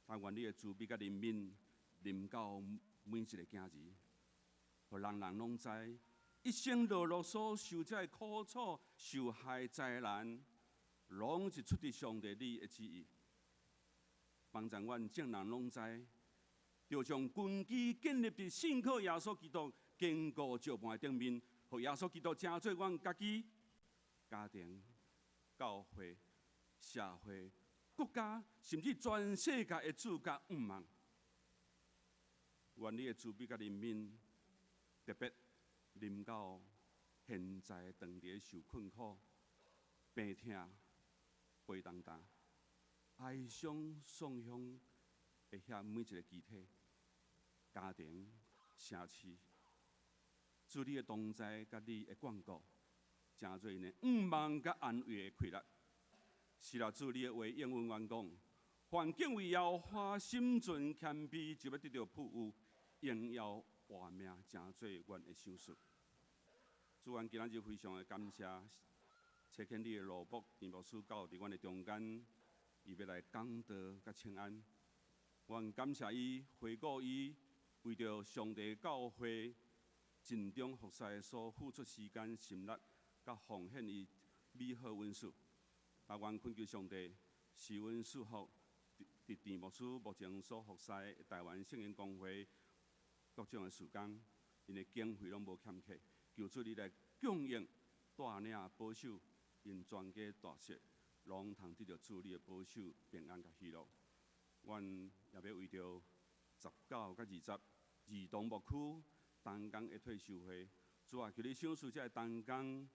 但愿你的慈悲甲怜悯临到每一个囝儿，互人人拢知，一生落落所受这苦楚、受害灾难，拢是出自上帝你的旨意。帮助阮众人拢知，要将根基建立伫信靠耶稣基督坚固石盘顶面，互耶稣基督成做阮家己、家庭、教会、社会、国家，甚至全世界的主甲愿望。愿你的慈悲甲怜悯，特别临到现在当伫受困苦、病痛、背重担、哀伤丧乡的遐每一个肢体、家庭、城市，主你的同在甲你的眷顾，成做呢愿望甲安慰的气力。是啦，主你的话应允阮讲，凡敬畏耶和华、心存谦卑，就要得到富有，荣耀活命，成做阮的赏赐。主，阮今仔日非常的感谢，差遣你的罗卜田牧师教伫阮的中间，伊要来讲道甲请安。阮感谢伊，回顾伊为着上帝教会尽忠服侍所付出时间、心力，甲奉献伊美好恩赐。但愿恳求上帝赐阮祝福，伫田牧师目前所服侍台湾圣言公会各种的事工，因的经费拢无欠缺，求主你来供应、带领、保守，因全家大小拢通得到主你的保守、平安甲喜乐。阮也要为着19甲20儿童牧区东港的退休会，主啊，求你赏赐这东港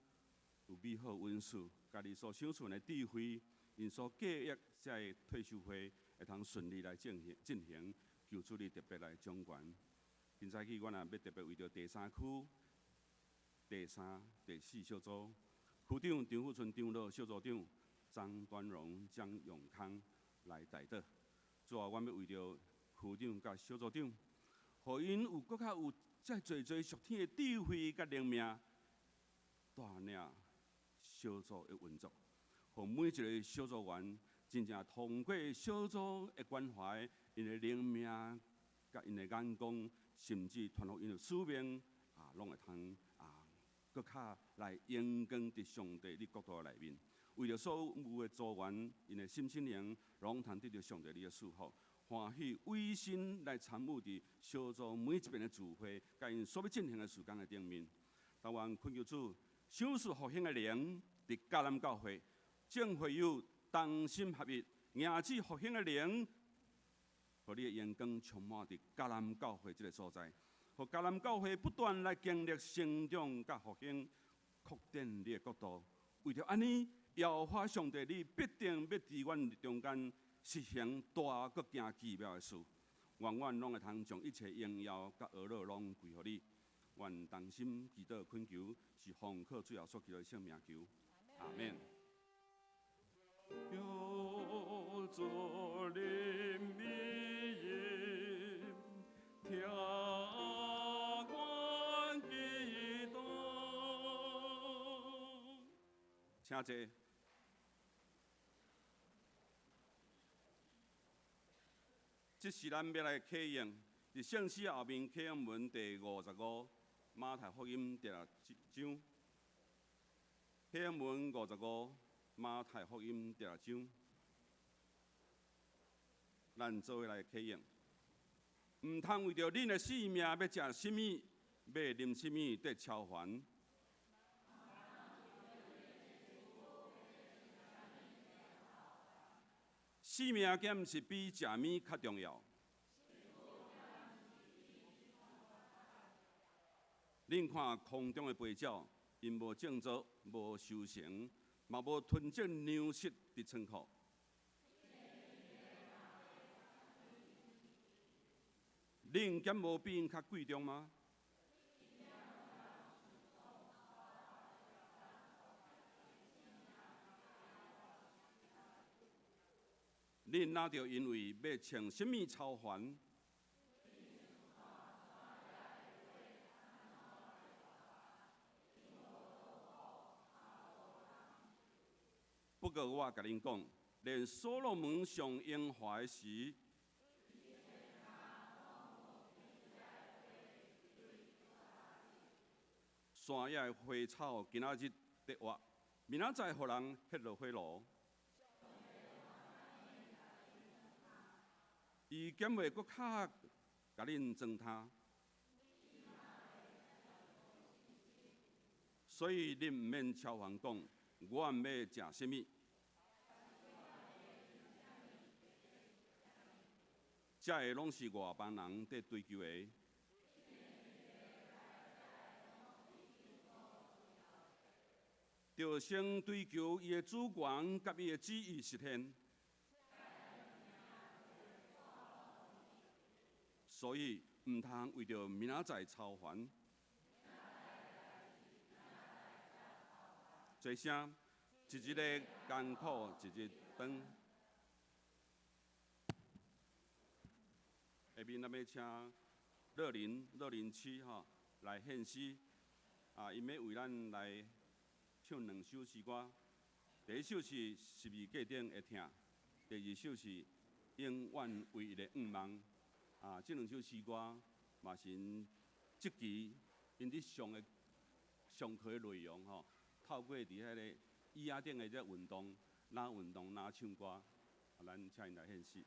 有美好恩赐，甲你所赏赐的智慧，因所计划这退休会会通顺利来进行，求主你特别来掌管。今早起，阮也要特别为着第3区、第3、第4小组区长张富春长老、小组长张端荣、张永康来代祷。主啊，阮要为着区长甲小组长，互因有搁较有遮侪属天的智慧甲灵命，带领小组的运作，互每一个小组员真正通过小组的关怀，因的灵命甲因的眼光，甚至传福因的使命拢会通搁较来阳光伫上帝你国度内面。为着所有的组员，因的心灵拢通得到上帝你的祝福，欢喜委身来参与伫小组每一遍的聚会，甲因所要进行的事工的顶面。但愿恳求主赏赐复兴的灵伫迦南教会，正会有同心合一、迎接复兴的灵，互你的阳光充满伫迦南教会这个所在，互迦南教会不断来经历成长甲复兴，扩展你的国度。为着安尼，耶和华上帝，你必定要伫阮中间实行大搁惊奇妙的事。愿阮拢会通将一切荣耀甲骄傲拢归乎你。愿同心祈祷恳求，是奉靠主耶稣基督的圣名求，阿免。有作怜悯，听阮祈祷。请坐。这是咱要来启用，伫圣诗后面启用文第55，马太福音第6章。启用文55，马太福音第6章。咱做伙来启用。唔通为着恁的性命要食什么，要啉什么得超凡。性命减是比食物较重要。恁看空中的飞鸟，因无种植，无收成，嘛无囤积粮食伫仓库。恁减无比因较贵重吗？恁哪着因为要穿什么超凡？不过我甲恁讲，连所罗门上荣华的时，山野的花草今仔日得活，明仔载互人翕落火炉。伊减袂搁较甲恁糟蹋，所以恁毋免超凡讲，我毋要食什物。这个拢是外邦人在追求的。着先追求伊的主权甲伊的旨意实现。所以毋通为着明仔载操烦。做声，一日的艰苦一日长。下面咱要请乐林区来献诗，因要为咱来唱2首诗歌。第一首是《12价顶的疼》，第二首是《永远唯一的愿望》。这2首诗歌嘛是因即期因伫上课的内容透过伫遐个椅仔顶的这运动，哪运动哪唱歌，咱请因来献诗。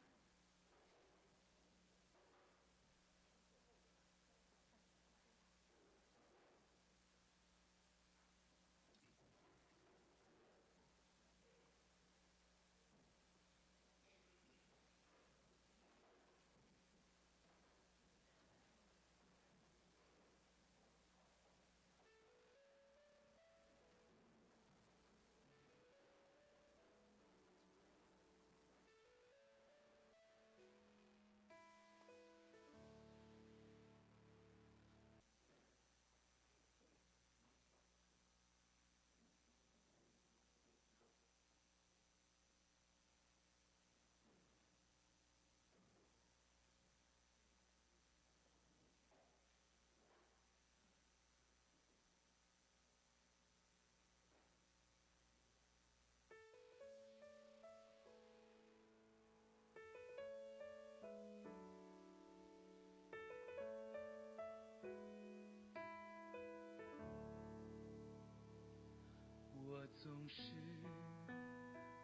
我总是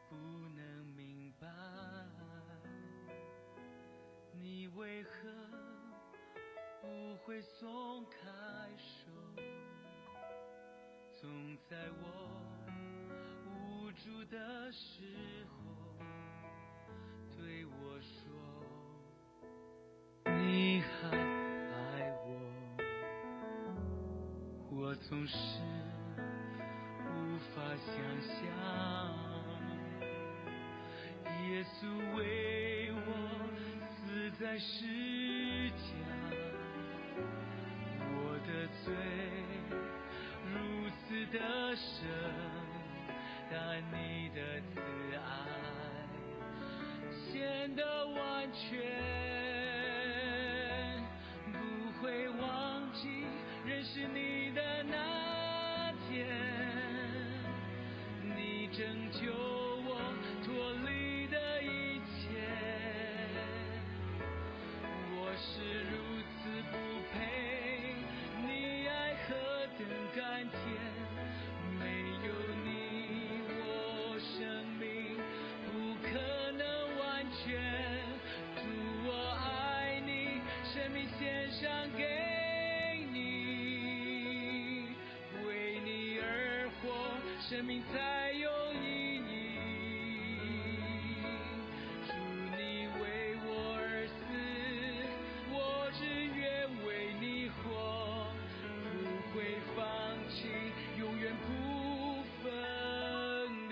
不能明白，你为何不会松开手，总在我无助的时候对我说你还爱我。我总是无法想象，耶稣为我死在十架，我的罪如此的深，但你的慈爱显得完全，不会忘记认识你的那天，你拯救我脱离的一切，我是如此不配，你爱何等甘甜，没有你我生命不可能完全，主我爱你，生命献上给你，为你而活，生命才有意义。主你为我而死，我只愿为你活，不会放弃，永远不分离。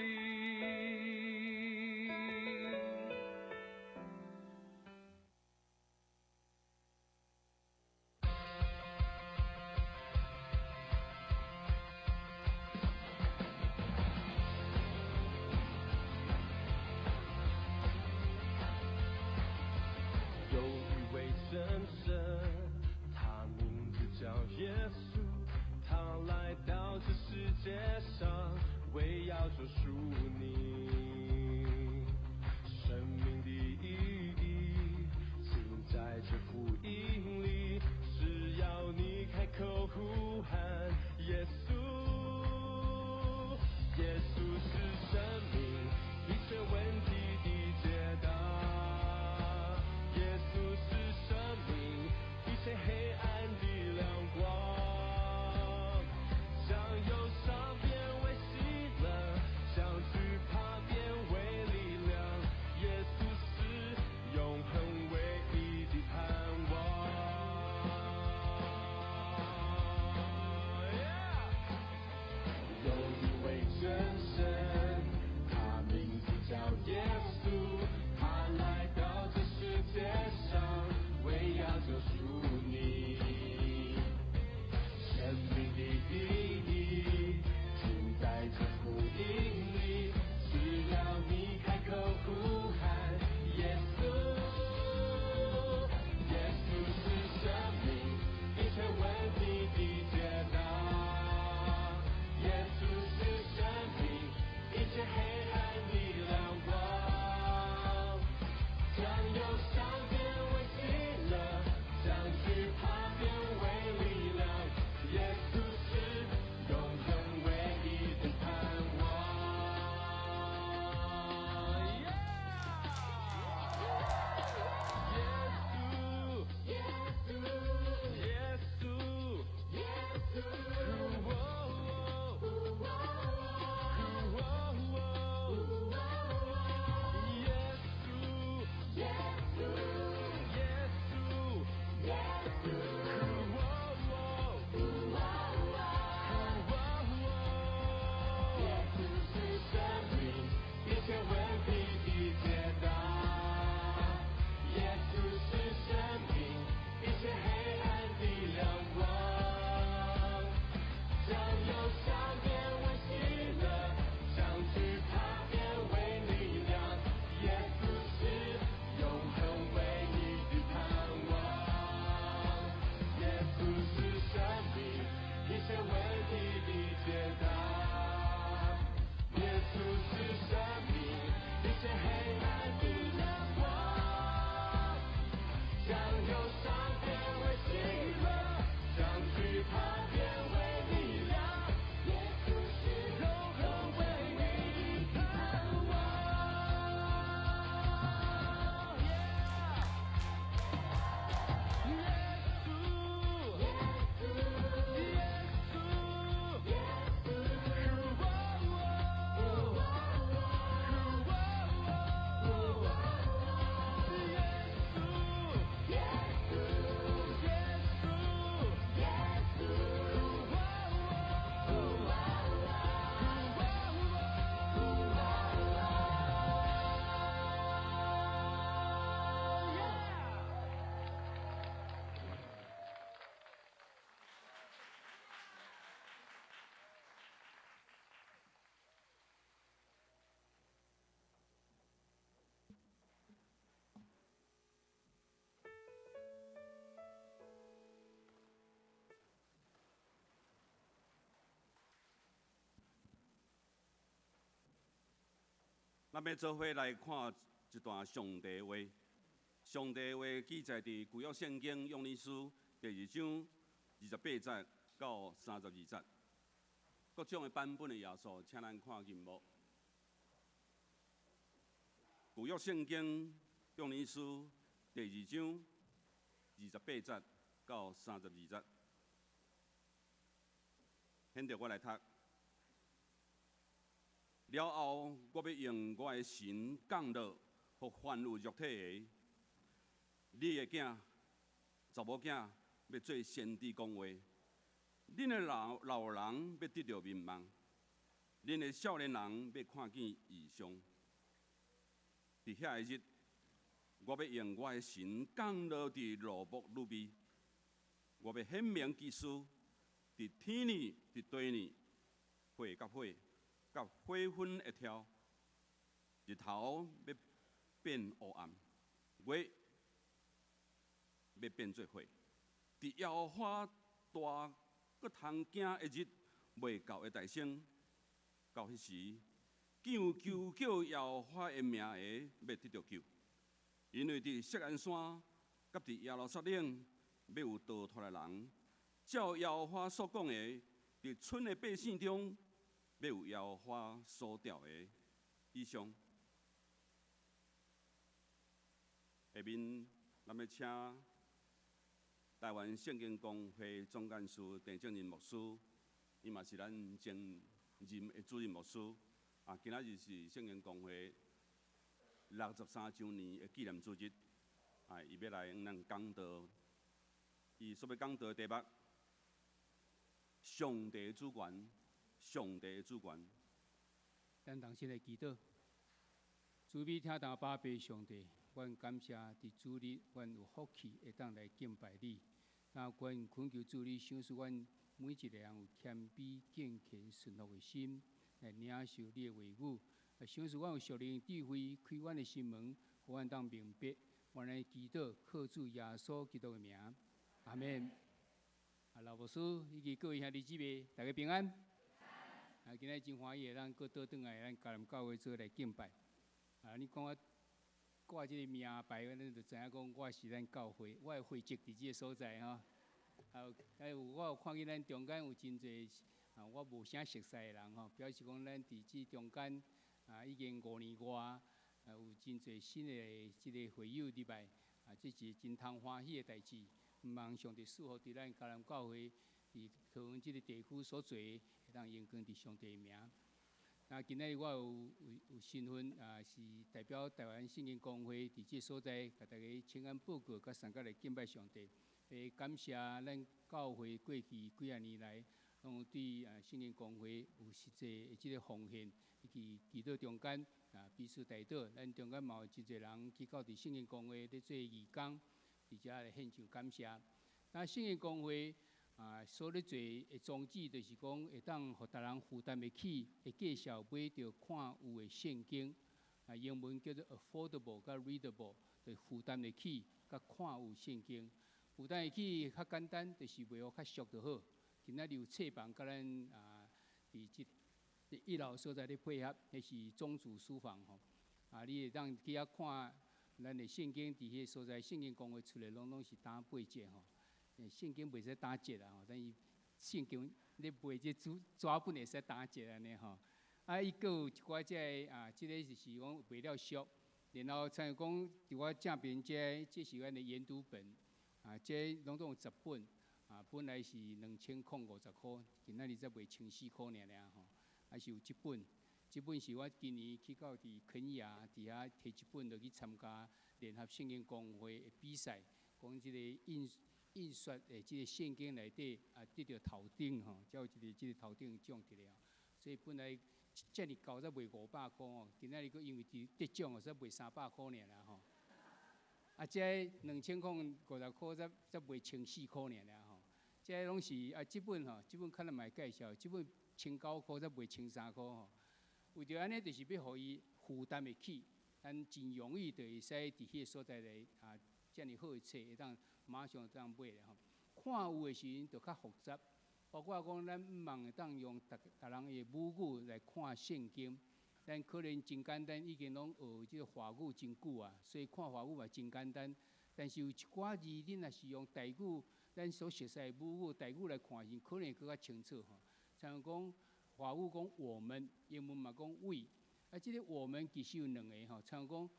咱要做伙来看一段上帝话。上帝话记载伫旧约圣经用理书第2章28节到32节。各种的版本的耶稣，请咱看银幕。旧约圣经用理书第2章28节到32节。现在我来读。了后，我要用我的神降落，予凡有肉体的。你的囝、查某囝要做先知讲话，恁的老人要得到面望，恁的少年人要看见异象。伫遐个日，我要用我的神降落伫罗木鲁边，我要显明其事，伫天里、伫地里，火甲火，甲火粉会跳，日头要变黑暗，月要变做火。伫耶和华大搁通惊的日，未到的大声，到迄时，求叫耶和华的名的要得到救，因为伫锡安山甲伫耶路撒冷要有逃脱的人，照耶和华所讲的，伫村的百姓中要有耶和华所调的意象。下面咱要请台湾圣经公会总干事郑正仁牧师，伊嘛是咱前任的主任牧师。今仔日是圣经公会63周年的纪念主日，伊要来向咱讲道。伊所要讲道的题目：上帝主权，上帝的主权。咱同心来祈祷，主必听到巴别上帝，阮感谢伫主日，阮有福气会当来敬拜你。那阮恳求主你赏赐阮每一个人有谦卑、敬虔、顺服的心，来领受你的话语。赏赐阮有属灵智慧，开阮的心门，互阮当明白。阮来祈祷，靠主耶稣基督的名，阿门。老牧师以及各位兄弟姊妹，大家平安。今日真欢喜，咱搁倒转来咱迦南教会做来敬拜。你讲我挂这个名牌，咱就知影讲我是咱教会，我的会籍伫这个所在吼。我有看见咱中间有真侪我无啥熟悉的人吼，表示讲咱伫这中间已经5年外，有真侪新的这个会友入来，这是真通欢喜的代志。毋望上帝赐福伫咱迦南教会，伫桃园这个地区所做，会当荣光伫上帝的名。今日我有身份是代表台湾圣经公会伫这所在，甲大家请安报告，甲参加来敬拜上帝。感谢咱教会过去几啊年来，拢对圣经公会有实际的这个奉献，以及祈祷中间彼此代祷。咱中间嘛有真侪人去到伫圣经公会咧做义工。伫遮来献上感谢。圣经公会所咧做的宗旨，就是讲会当互大人负担得起，会介绍买着看有的圣经。英文叫做 affordable 甲 readable， 就负担得起，甲看有圣经。负担得起较简单，就是卖互较俗就好。今仔日有册房，甲咱伫这1楼所在咧配合，迄是宗主书房吼。你会当去遐看。咱的圣经伫迄所在，圣经公会出来拢是打8节吼。圣经袂使打节啦吼，但伊圣经咧卖这纸本会使打节安尼吼。伊阁有一寡这个就是讲卖了俗，然后像讲伫我正边这是阮的研读本，这拢有10本，本来是2050块，今仔日才卖1400块尔吼。还是有1本。这本是我今年去到伫肯亚伫遐摕1本，落去参加联合圣经公会的比赛，讲这个印刷的这个圣经内底得到头顶吼，才有这个头顶奖得了。所以本来这么高才卖500块哦，今仔日佫因为得奖哦，才卖300块尔啦吼。这2050块才卖1400块尔啦吼。这拢是这本吼，这本较难卖介绍，这本1900块才卖1300块吼。为着安尼，就是要互伊负担得起，咱真容易就会使伫迄个所在来遮尔好的册，会当马上当买咧吼。看有的时阵就较复杂，包括讲咱毋望会当用逐人的母语来看圣经，咱可能真简单，已经拢学即个华语真久啊，所以看华语嘛真简单。但是有一寡字，恁若是用台语，咱所熟悉的母语台语来看时，可能更较清楚吼。像讲华语讲我们，英文嘛讲 we， 啊，即个我们其实有两个吼，像讲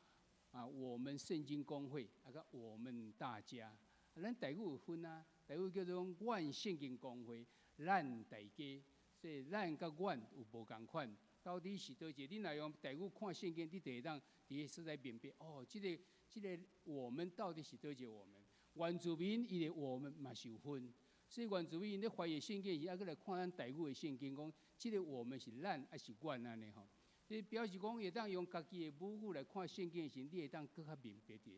啊，我们圣经公会，啊个我们大家，咱台语有分啊，台语叫做阮圣经公会，咱大家，所以咱甲阮有无共款。到底是倒一个？恁若用台语看圣经，你就会当伫个所在辨别哦，即个我们到底是倒一个我们？原住民伊个我们嘛是有分，所以原住民因咧翻译圣经时，还佫来看咱台语的圣经，讲即个我们是咱还是阮安尼吼？你表示讲会当用家己的母语来看圣经时，你会当更较明白啲。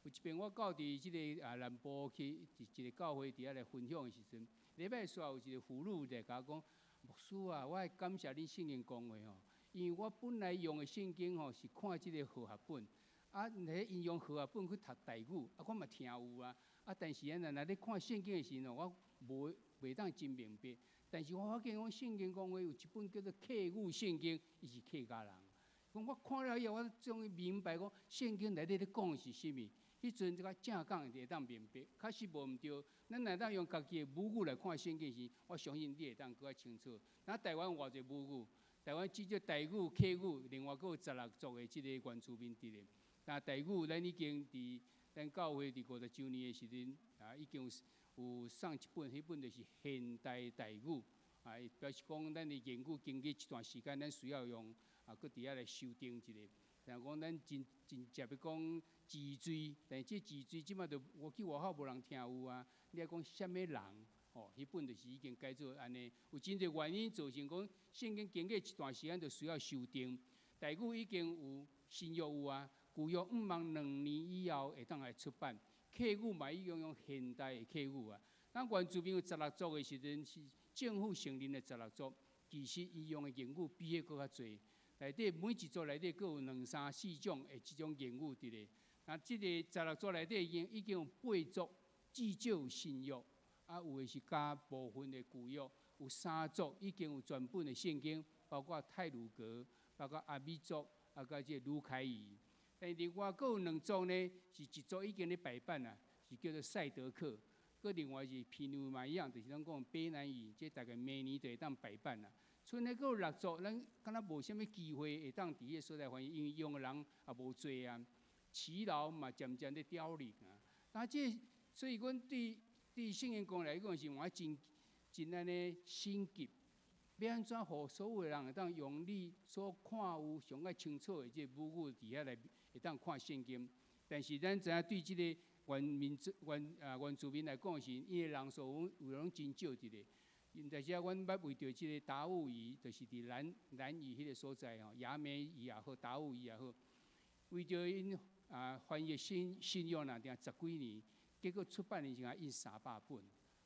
有一遍我到伫即个南部去一个教会伫遐来分享的时阵，礼拜煞有一个妇女来甲我讲。牧师啊，我感谢恁圣经讲话吼，因为我本来用的圣经吼是看即个和合本，啊，咧因用和合本去读台语，啊，我嘛听有啊，啊，但是若咧看圣经的时候，我袂当真明白。但是我发现讲圣经讲话有一本叫做客语圣经，伊是客家人。讲我看了以后，我终于明白讲圣经内底咧讲的是啥物。迄阵这个正讲会当明白，确实无毋对。咱若当用家己的母语来看圣经时，我相信你会当更较清楚。那台湾有偌济母语，台湾只有台语、客语，另外佫有16族的即个原住民伫咧。那台语咱已经伫咱教会伫50周年的时阵，啊，已经有送一本，迄本就是现代台语，啊，表示讲咱的言语经过一段时间，咱需要用啊，佫伫遐来修订一下。然后讲咱真接要讲字缀，但是这字缀即摆就我去外口无人听有啊。你来讲什么人？哦，迄本就是已经改做安尼，有真侪原因造成讲圣经经过一段时间就需要修订。台语已经有新约有啊，旧约5万2年以后会当来出版。客语嘛已经用现代的客语啊。咱原住民有16族的时阵是政府承认的16族，其实伊用的言语比迄个较侪。内底每一组内底各有2、3、4种的即种言语伫咧。那即个16组内底已经有8组，至少有新约，啊有的是加部分的旧约，有3组已经有全本的圣经，包括太鲁阁，包括阿米族，啊甲即个鲁凯语。但是另外佫有2组呢，是一组已经咧排版啊，是叫做赛德克，佫另外是皮努嘛一样，就是咱讲卑南语，即大概明年就会当排版啦。剩下佫有6组，咱敢若无啥物机会会当伫迄个所在翻译，因为用的人也无多啊。耆老嘛渐渐咧凋零啊。那这所以阮对圣经讲来讲是我真安尼心急，要安怎互所有的人会当用你所看有上较清楚的即个母语伫遐来会当看圣经。但是咱知影对即个原住民来讲是，因为人数有拢真少伫咧。但是阮捌为着即个达悟语，就是伫南屿迄个所在吼，雅美语也好，达悟语也好，为着因翻译新约若定10几年，结果出版的时阵印300本。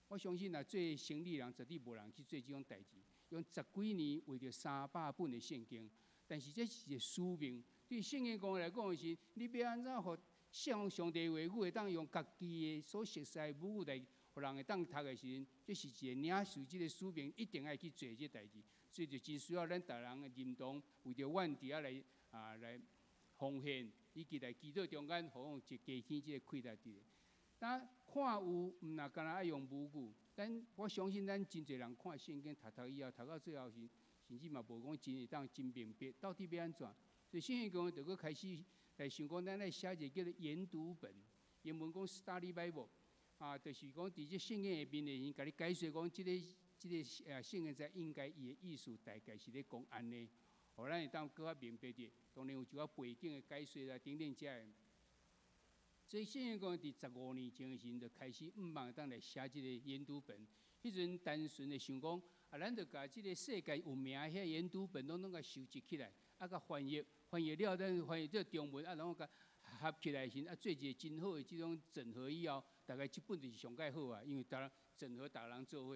我相信做生意人绝对无人去做即种代志，用10几年为着300本的圣经。但是这是一个使命，对圣经讲来讲是，你要安怎互上帝话语会当用家己的所熟悉的母语来。互人会当读的时阵，这是一个领受即个使命，一定爱去做即个代志，所以就真需要咱大人的认同，为着阮伫遐来奉献，以及来祈祷中间，互阮一加添即个气力伫。咱看有毋若干那爱用母语，我相信咱真侪人看圣经读以后，读到最后是甚至嘛无讲真会当真明白到底要安怎。所以圣经讲就佫开始来想讲，咱来写一个叫做研读本，英文讲 Study Bible。就是讲，伫即圣经下面的，甲你解说讲，即个圣经在应该伊的意思大概是咧讲安尼，互咱会当更较明白啲。当然有一寡背景的解说啦，等等遮的。所以圣经讲，伫15年前的时阵，就开始会当来写即个研读本。迄阵单纯的想讲，咱就甲即个世界有名遐研读本拢甲收集起来，甲翻译了，咱翻译做中文，然后甲合起来时，做一个真好的即种整合以后。大概即本就是上介好啊，因为整合大人做伙，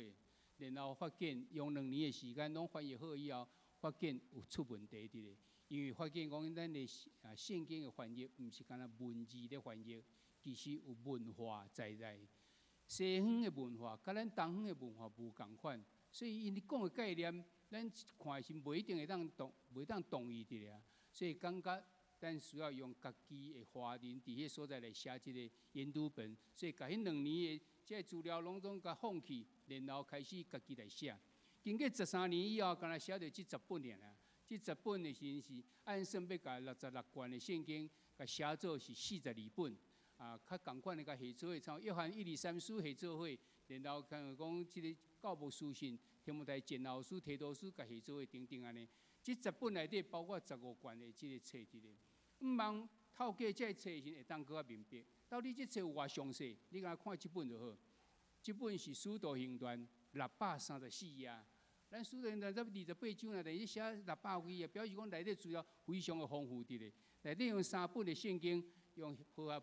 然后发现用2年的时间拢翻译好以后，发现有出问题伫咧。因为发现讲咱的圣经的翻译，毋是干那文字的翻译，其实有文化在内。西方的文化甲咱东方的文化无共款，所以因讲的概念，咱看的是无一定会当同意的啦。所以感觉咱需要用家己的华人伫迄所在来写即个研读本，所以甲迄2年的即个资料拢总甲放弃，然后开始家己来写。经过13年以后，敢若写着即10本尔啦。即10本的时是按算要甲66卷的圣经，甲写做是42本。较共款的甲下做伙，像约翰1、2、3书下做伙，然后讲即个教牧书信、提摩太前后书、提多书甲下做伙等等安尼。即10本内底包括15卷的即个册伫咧。毋茫透过即个册时会当搁较明白，到底即册有偌详细，你甲看即本就好。即本是《使徒行传》634页。咱《使徒行传》28章内底写600几页，表示讲内底资料非常的丰富伫咧。内底用3本的圣经，用和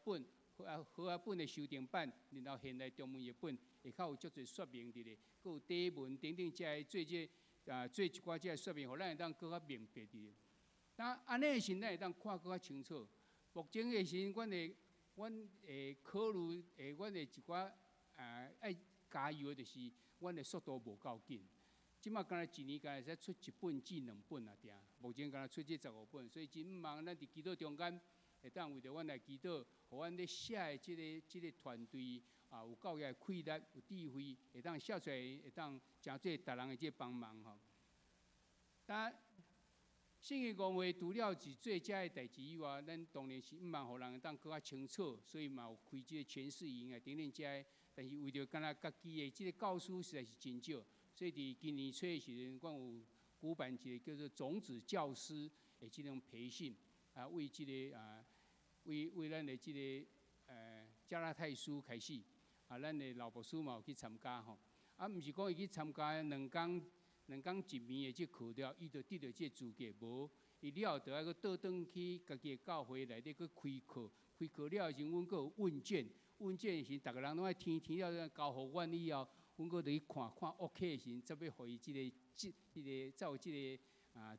合本的修订版，然后现代中文译本，下骹有足侪说明伫咧，佮有底文等等，才会做做一寡即个说明，互咱会当搁较明白伫咧。那安尼的时，咱会当看搁较清楚。目前的时，阮会考虑阮的一寡爱加油的，就是阮的速度无够紧。即马敢若一年敢会使出1本至2本啊，定。目前敢若出这15本，所以真毋茫咱伫祈祷中间会当为着阮来祈祷，互阮咧写的即个团队有够个气力、有智慧，会当写出来，会当诚做逐人的即个帮忙吼。但圣经讲话除了是做遮的代志以外，咱当然是毋茫互人会当搁较清楚，所以嘛有开即个全市营啊等等遮的。但是为着敢若家己的即个教师实在是真少。所以伫今年初的时阵，阮有举办一个叫做种子教师的即种培训，为即个为咱的即个加拉太书开始，咱的老牧师嘛有去参加吼，毋是讲伊去参加2天1暝的即课了，伊就得到即个资格，无伊了后，就要倒转去家己的教会内底去开课，开课了后时，阮阁有问卷的时，逐个人拢爱填了交互阮以后。阮阁就去看 OK 的时，则要互伊即个才有即个才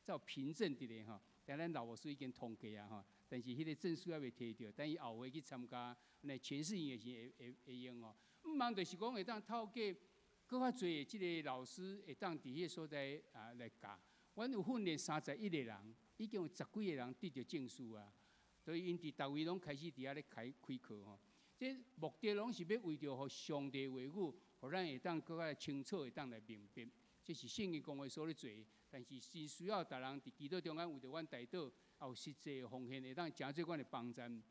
有凭证伫咧吼。但咱老牧师已经通过啊吼，但是迄个证书还未摕到，等伊后回去参加那全市营的时会用哦。毋茫就是讲会当透过搁较侪即个老师会当伫迄个所在来教。阮有训练31个人，已经有10几个人得到证书啊。所以因伫逐位拢开始伫遐咧开课吼。这目的拢是要为着互上帝话语，互咱会当搁较清楚，会当来明白。这是圣经讲话所咧做，但是是需要逐人伫祈祷中间为着阮代祷，也有实际的奉献，会当诚做阮的帮衬。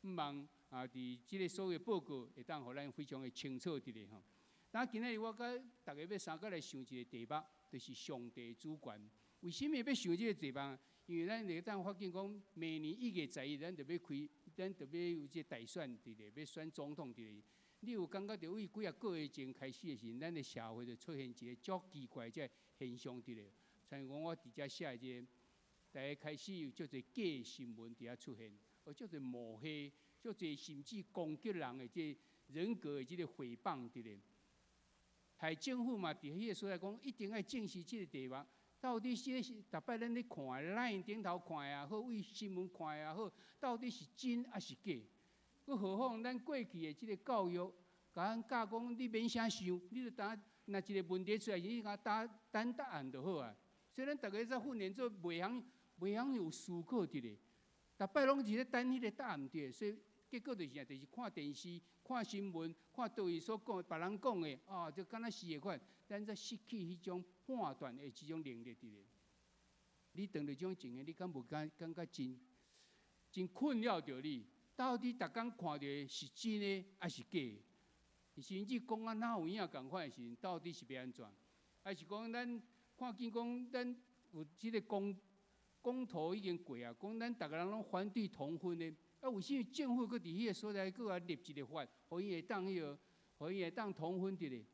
毋茫伫即个所有的报告，会当互咱非常的清楚伫咧吼。那今日我甲大家要三个来想一个题目，就是上帝主权。为什么要想这个题目？因为咱会当发现讲，明年1月11日，咱就要有这个大选伫咧，要选总统伫咧。你有感觉到为几个月前开始的时，咱的社会就出现一个足奇怪的现象伫咧。像讲我伫遮写即个，大家开始有足侪假新闻伫遐出现，足侪抹黑，足侪甚至攻击人的即人格的即个诽谤伫咧。害政府嘛，伫迄个所在讲，一定要正视即个题目。到底是逐摆咱咧看的 ，LINE 顶头看也好，为新闻看也好，到底是真还是假？佮何况咱过去的即个教育，甲咱教讲你免啥想，你就当若一个问题出来，你甲等答案就好啊。所以咱逐个在训练做袂晓有思考伫咧，逐摆拢是咧等迄个答案伫，所以结果就是啥，就是看电视、看新闻、看倒位所讲、别人讲的，就敢若是的款，咱则失去迄种判断的即种能力伫咧。你当着种情形，你敢无感觉真困扰着你？到底逐工看到的是真的还是假的？甚至讲啊哪有影共款的时阵，到底是要安怎？还是讲咱看见讲咱有即个公投已经过啊，讲咱逐个人拢反对同婚的，为什么政府搁伫迄个所在搁立一个法，互伊会当互伊会当同婚伫咧？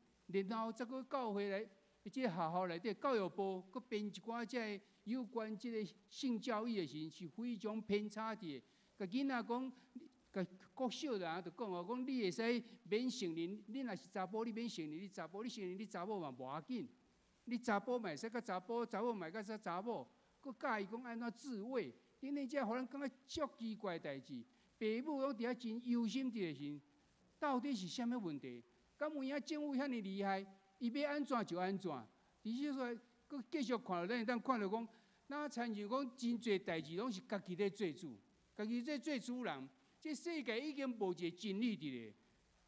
然后再搁教会来，即个学校内底教育部搁编一寡即个有关即个性教育的时阵，是非常偏差伫。甲囡仔讲，甲国小人就讲讲你会使免成年，你若是查甫，你免成年，你查甫，你成年，你查某嘛无要紧。你查甫嘛会使甲查甫，查某嘛会使查某，佮教伊讲安怎自卫，因为这互咱感觉足奇怪的代志。父母拢伫遐真忧心伫个时，到底是啥物问题？敢有影政府遐尼厉害？伊要安怎就安怎？而且说佮继续看到，咱会当看到讲，那亲像讲真侪代志拢是家己咧做主，家己在做主人。这世界已经无一个真理伫咧，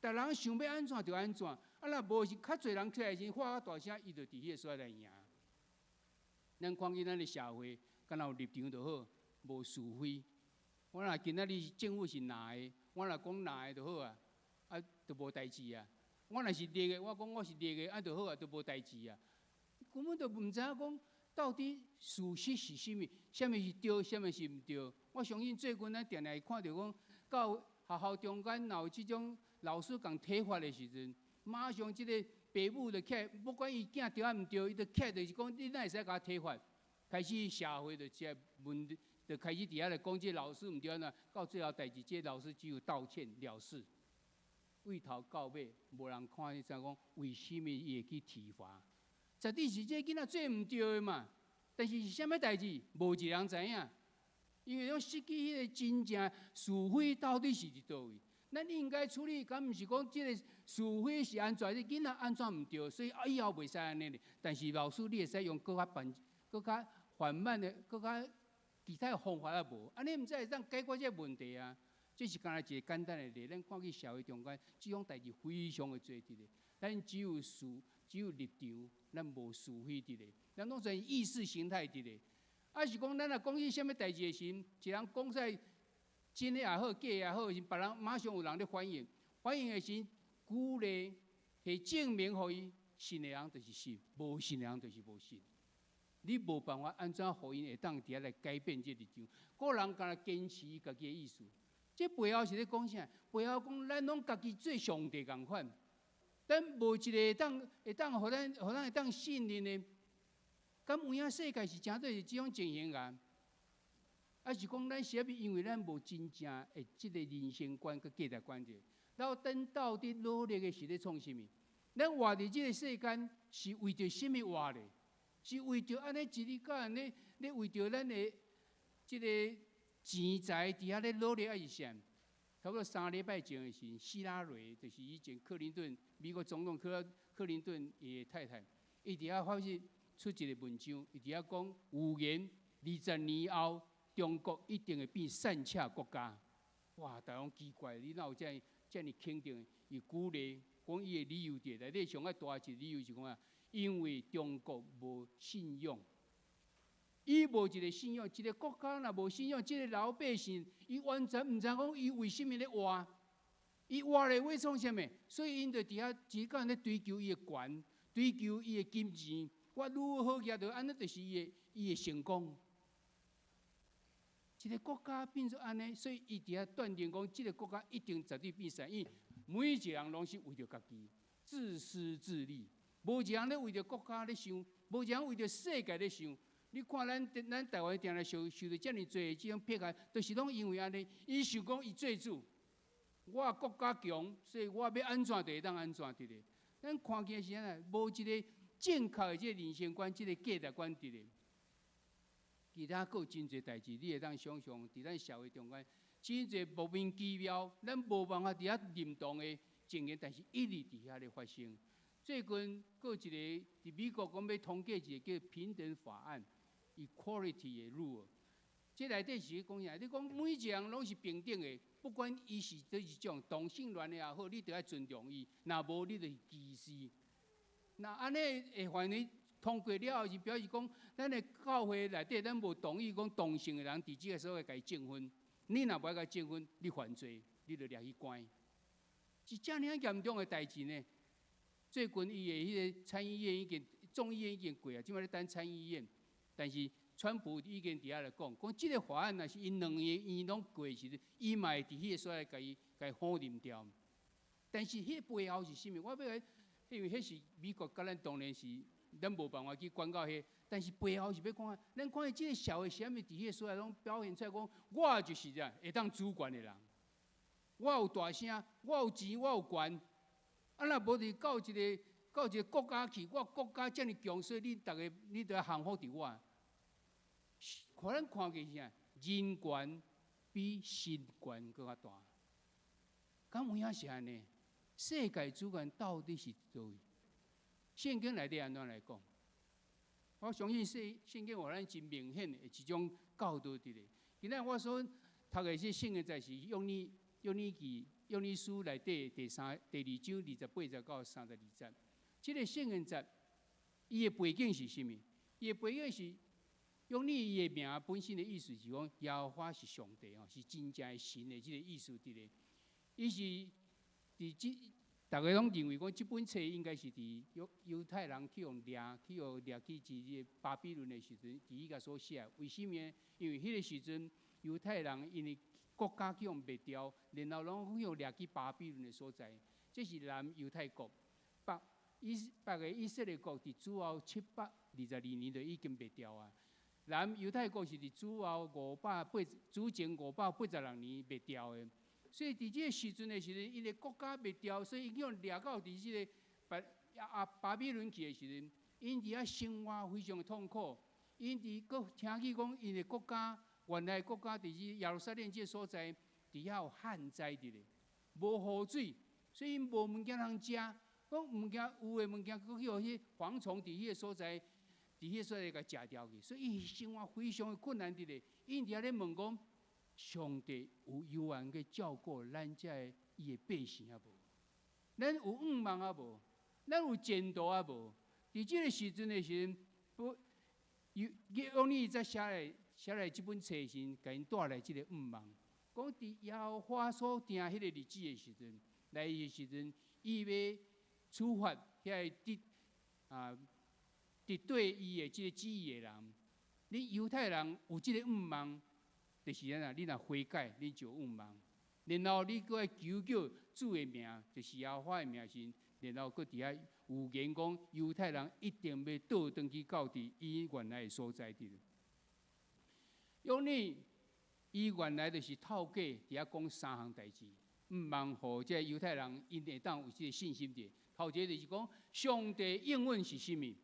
逐人想要安怎就安怎。若无是较侪人起来时，喊较大声，伊就伫迄个所在来赢。咱看见咱的社会，敢若有立场就好，无是非。我若今仔日政府是哪个，我若讲哪个就好啊，就无代志啊。我若是劣个，我讲我是劣个，就好啊，就无代志啊。根本就毋知影讲到底事实是啥物，啥物是对，啥物是毋对。我相信最近咱定定会看到讲，到学校中间若有即种老师共体罚的时阵，马上即个爸母就起来，不管伊囝对啊毋对，伊就起来就是讲，你哪会使甲我体罚？开始社会就即个问题，就开始伫遐来讲，即个老师毋对安怎，到最后代志，即个老师只有道歉了事，为头到尾无人看伊怎讲，为什么伊会去体罚？实际是这囡仔做毋对的嘛，但是是啥物代志，无一个人知影。因为拢失去迄个真正是非到底是伫倒位，咱应该处理，敢毋是讲即个是非是安怎？你囡仔安怎毋对，所以以后袂使安尼咧。但是老师你会使用更较缓慢的、更较其他的方法也无，安尼毋才会当解决这个问题啊。这是干那一个简单的例，咱看去社会中间，即种代志非常的多伫咧。咱只有立场，咱无是非伫咧，咱拢是意识形态伫咧。是讲咱若讲起啥物代志的时，一人讲出来真的也好，假的也好，是别人马上有人咧反应。反应的时，鼓励是证明互伊信的人就是信，无信的人就是无信。你无办法安怎互因会当伫遐来改变这立场？个人敢若坚持伊家己的意思。这背后是咧讲啥？背后讲咱拢家己做上帝共款，咱无一个会当互咱会当信任的。敢有影世界是真对是即种情形啊？是讲咱是因为咱无真正的即个人生观佮价值观者，然后等到底努力的是咧创啥物？咱活伫即个世间是为着啥物活咧？是为着安尼一日到晚咧为着咱的即个钱财伫遐咧努力，还是啥？差不多3礼拜前的时，希拉蕊就是以前美国总统克林顿伊的太太，伊伫遐发现。出一个文章，伊伫遐讲，有言20年后，中国一定会变善洽国家。哇！大家奇怪，你哪有遮尔肯定？伊鼓励讲伊的理由伫内底上较大一个理由是讲啊，因为中国无信用，伊无一个信用，一个国家若无信用，即个老百姓伊完全毋知讲伊为什么咧活，伊活咧为创啥物？所以因就伫遐只干咧追求伊的权，追求伊的金钱。我如何举着安尼，就是伊的成功。一个国家变做安尼，所以伊伫遐断定讲，即个国家一定绝对变善，因为每一个人拢是为着家己，自私自利，无一个人咧为着国家咧想，无一个人为着世界咧想。你看咱台湾定来受着遮尔济即种迫害，都是拢因为安尼，伊想讲伊做主，我国家强，所以我要安怎就会当安怎伫咧。咱看见是安尼，无一个。正确的这个人生观、这个价值观伫咧，其他还有真侪代志，你会当想象，伫咱社会中间，真侪莫名其妙，咱无办法伫遐认同的情形，但是一直伫遐咧发生。最近还有一个伫美国讲要通过一个叫平等法案 （Equality 的 rule）， 这内底是讲啥？你讲每一个人拢是平等的，不管伊是种同性恋的也好，你都要尊重伊，若无你就是歧视。那安尼会反正通过了后，是表示讲，咱的教会内底，咱无同意讲同性的人伫即个所在甲伊证婚。你若无爱甲伊证婚，你犯罪，你就掠去关。是遮尔严重的代志呢。最近伊的迄个参议院众议院已经过啊，即摆咧等参议院。但是川普已经伫遐来讲即个法案若是因两个伊拢过时，伊嘛会伫迄个所在甲伊否认掉。但是迄个背后是啥物？我要来。因为迄是美国，甲咱当然是咱无办法去管到迄，但是背后是要讲啊，咱看见即个社会是啥物，伫迄个所在拢表现出来讲，我就是啥会当主权的人，我有大声，我有钱，我有权，若无是到一个国家去，我国家遮尔强，所以你逐个你都要降服伫我。可咱看见是啥，人权比神权更较大，敢有影是安尼？世界主权到底是叨位？圣经内底安怎来讲？我相信圣经互咱真明显的一种教导伫咧。今仔我所读的这圣经在是约珥书内底第2章28节到32节。这个圣经节，伊的背景是啥物？伊的背景是约珥伊的名本身的意思是讲耶和华是上帝哦，是真正的神的这个意思伫咧。伊是伫大家拢认为讲这本册应该是伫犹太人去掠去这个巴比伦的时阵，伫伊个所写。为什么？因为迄个时阵犹太人因为国家去灭掉，然后拢去掠去巴比伦的所在。这是南犹太国，北个以色列国伫主后722年就已经灭掉啊。南犹太国是伫主前586年灭掉的。所以伫这个时阵的时阵，因为国家灭掉，所以伊用掠到伫这个巴比伦去的时阵，因伫遐生活非常的痛苦。因伫佫听起讲，因的国家原来国家伫这耶路撒冷这个所在，伫遐有旱灾伫咧，无雨水，所以因无物件通食。讲物件有的物件，佫去互迄蝗虫伫迄个所在，甲食掉去，所以伊生活非常的困难伫咧。因伫遐咧问讲。上帝有悠然去照顾咱这伊的百姓啊无？咱有盼望啊无？咱有前途啊无？伫这个时阵的时阵，约珥才写来这本册时，甲因带来这个盼望。讲伫耶和华所定迄个日子的时阵，来的时阵，伊要处罚遐敌对伊的这个旨意的人。你犹太人有这个盼望。就是你若悔改，你就有盼望。然后你搁求主的名，就是耶和华的名时，然后搁伫遐有言讲，犹太人一定要倒转去到伫伊原来的所在地。约珥伊原来就是透过伫遐讲3项代志，盼望互这犹太人因会当有这个信心的。头一个就是讲，上帝应允是甚物？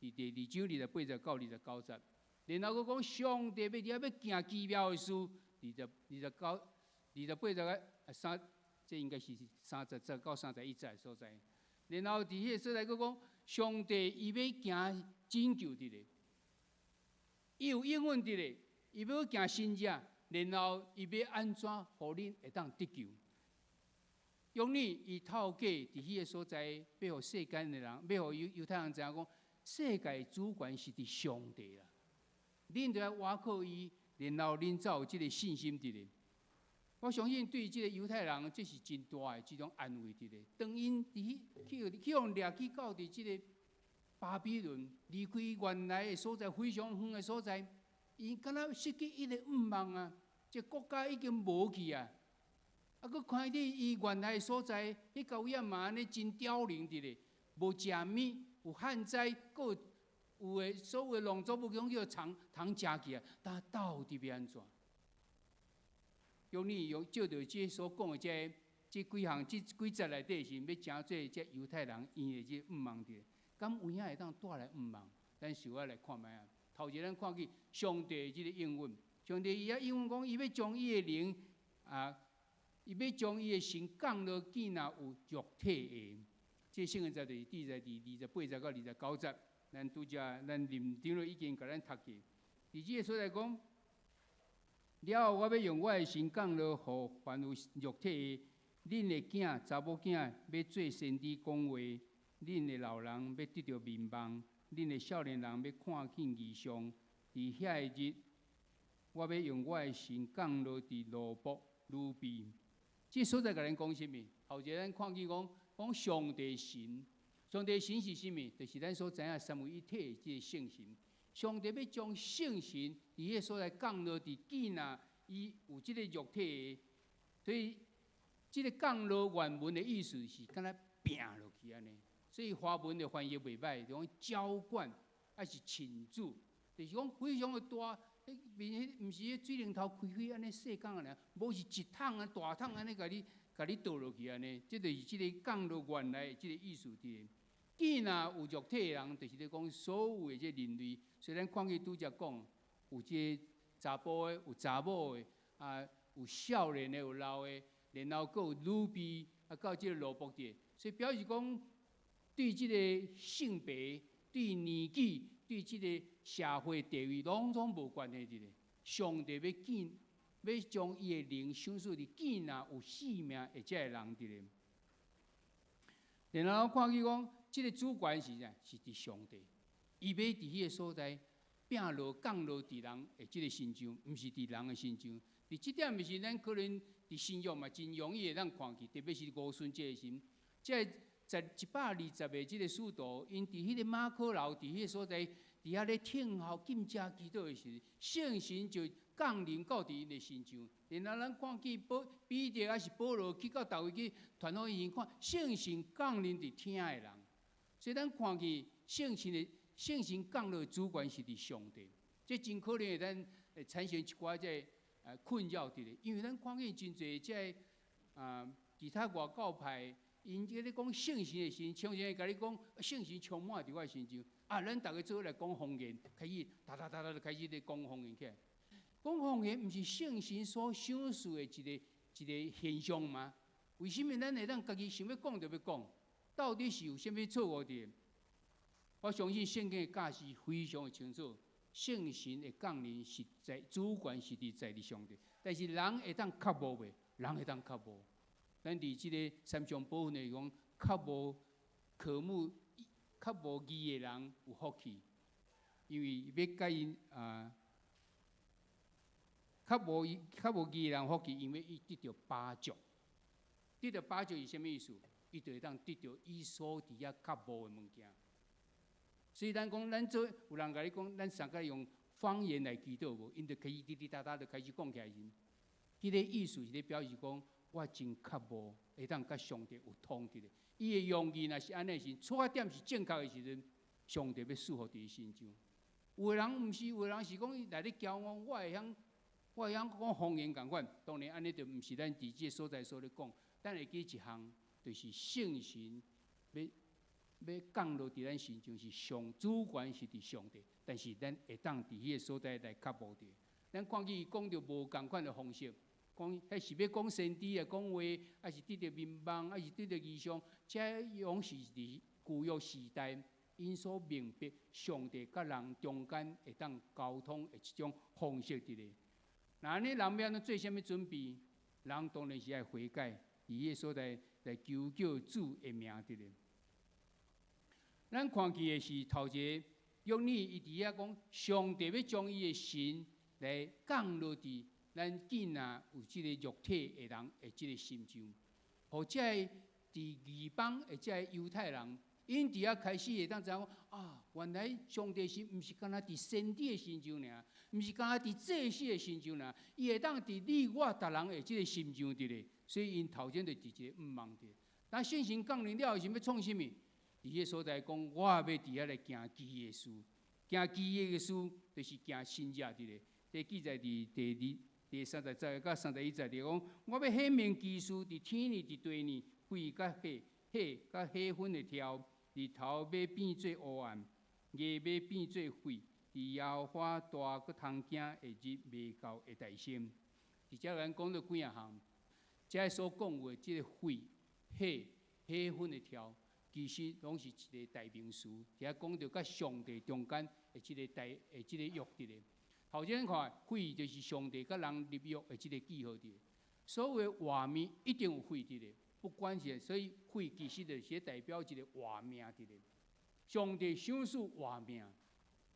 伫第2章28节到29节。然后佮讲上帝要行奇妙的事，28节这应该是30节到31节所在。然后伫迄个所在佮讲，上帝伊要行拯救伫咧，伊有应允伫咧，伊要行新者，然后伊要安怎互恁会当得救？约珥伊透过伫迄个所在，要互世间的人，要互犹太人知影讲，世界主权是伫上帝啦。恁就要倚靠伊，然后恁才有这个信心伫咧。我相信对这个犹太人，这是真大的这种安慰伫咧。当因去用掠去到伫这个巴比伦，离开原来的所在非常远的所在，伊敢若失去伊的盼望啊！这国家已经无去啊！啊，佮看见伊原来的所在，迄个位啊嘛安尼真凋零伫咧，无食米，有旱灾，佮有诶，所有诶农作物拢叫通食去啊，但到底要安怎？约珥照着这所讲诶，这几节内底是要诚做这犹太人因诶这盼望的，敢有影会当带来盼望？咱想要来看卖啊。头一咱看去上帝这个应允，上帝伊啊应允讲，伊要将伊诶灵伊要将伊诶神降落见若有肉体的。这圣经在第28节到29节。咱拄则咱林长老已经甲咱读去，伫即个所在讲，了后我要用我的神降落，互凡有肉体的，恁的囝、查某囝要做先知讲话，恁的老人要得到面望，恁的少年人要看见异象。伫遐个日，我要用我的神降落伫罗卜、鲁比。即所在甲咱讲什么？后一咱看见讲上帝神。上帝神是甚物？就是咱所知影三位一体的这个圣神。上帝要将圣神伫迄个所在降落伫见若伊有这个肉体的，所以这个降落原文的意思是敢若拼落去安尼。所以华文的翻译袂歹，就讲浇灌，还是倾注，就是讲非常的大。面毋是迄水龙头开安尼细缸尔，无是一桶啊大桶安尼甲你倒落去安尼。这就是这个降落原来的这个意思伫。见若有肉体的人，就是咧讲所有的这人类。虽然看去拄则讲，有这查甫的，有查某的，有少年的，有老的，然后佫有女婢，到这个罗卜的。所以表示讲，对这个性别对年纪、对即个社会地位，拢总无关系的。上帝要将伊的灵赏赐伫见啊有性命的这个人伫咧。然后看去讲，即个主权是啥？是伫上帝，伊要伫迄个所在摒落降落伫人的即个身上，毋是伫人的身上。伫即点，就是咱可能伫信仰嘛，真容易会当看去，特别是五顺这个心，即个120个即个使徒，因伫迄个马可楼，伫迄个所在，伫遐咧听候敬食祈祷的时，圣神就降临到伫因的身上。然后咱看见彼得还是保罗去到叨位去传福音，看圣神降临伫听的人。所以咱看见圣神降落的主权是伫上帝，这真可能会咱产生一寡这困扰伫咧，因为咱看见真侪这其他外教派，因即咧讲圣神的神，常常会甲你讲圣神充满伫我身上。咱大家做伙来讲方言，开始哒就开始咧讲方言起来。讲方言毋是圣神所赏赐的一个现象吗？为什么咱会当家己想要讲就要讲？到底是有啥物错误伫？我相信圣经的教示非常的清楚，圣神的降临是在主权是在上帝，但是人会当较无袂，人会当较无。咱伫即个三上部分来讲，较无科目、较无义的人有福气，因为要甲因较无义的人福气，因为伊得到巴祝。得到巴祝是啥物意思？伊就会当得到伊所伫遐较无的物件。所以咱讲，咱做有人甲你讲，咱上个用方言来祈祷无？因就开始滴滴答答就开始讲起来时，迄个意思是咧表示讲，我真较无会当甲上帝有通伫咧。伊的用意若是安尼时，出发点是正确的时阵，上帝要赐福伫伊身上。有的人毋是，有的人是讲伊来咧骄傲，我会晓讲方言共款。当然，安尼就毋是咱伫即个所在所咧讲。咱会记一项，就是圣神要降落伫咱身上，是主权是伫上帝，但是咱会当伫迄个所在来较无着。咱看见伊讲着无共款的方式，讲迄是要讲先知啊，讲话，还是得着民望，还是得着异象，这拢是伫旧约时代因所明白上帝甲人中间会当沟通的一种方式伫咧。那安尼人要安怎做啥物准备？人当然是爱悔改，伫迄个所在来求叫主的名伫咧。咱看见的是头一个约珥，伊伫遐讲，上帝要将伊的神来降落伫咱囝仔有即个肉体的人的即个心上，或者伫异邦的即个犹太人，因伫遐开始会当知影讲原来上帝是毋是干那伫先知的身上尔，毋是干那伫祭司的身上尔，伊会当伫你我逐人的即个心上伫咧，所以因头前就伫一个毋茫伫。但圣神降临了后，是要创啥物？伫迄所在讲，我要伫遐来行基业事，行基业的事，就是行新约伫咧。这记载伫第30节到31节里讲，我要显明基事伫天呢，伫地呢，血甲血粉的跳，日头要变做黑暗，夜要变做血，伫耶和华大佮通惊的日未到的大声。伫遮咱讲到几啊项，遮所讲话即个血粉的跳。其实拢是一个代名词，伫遐讲到甲上帝中间的即个约伫咧。头先看血就是上帝甲人立约的即个记号伫咧。所有的画面一定有血伫咧，不管是，所以血其实就是代表一个活命伫咧。上帝赏赐活命，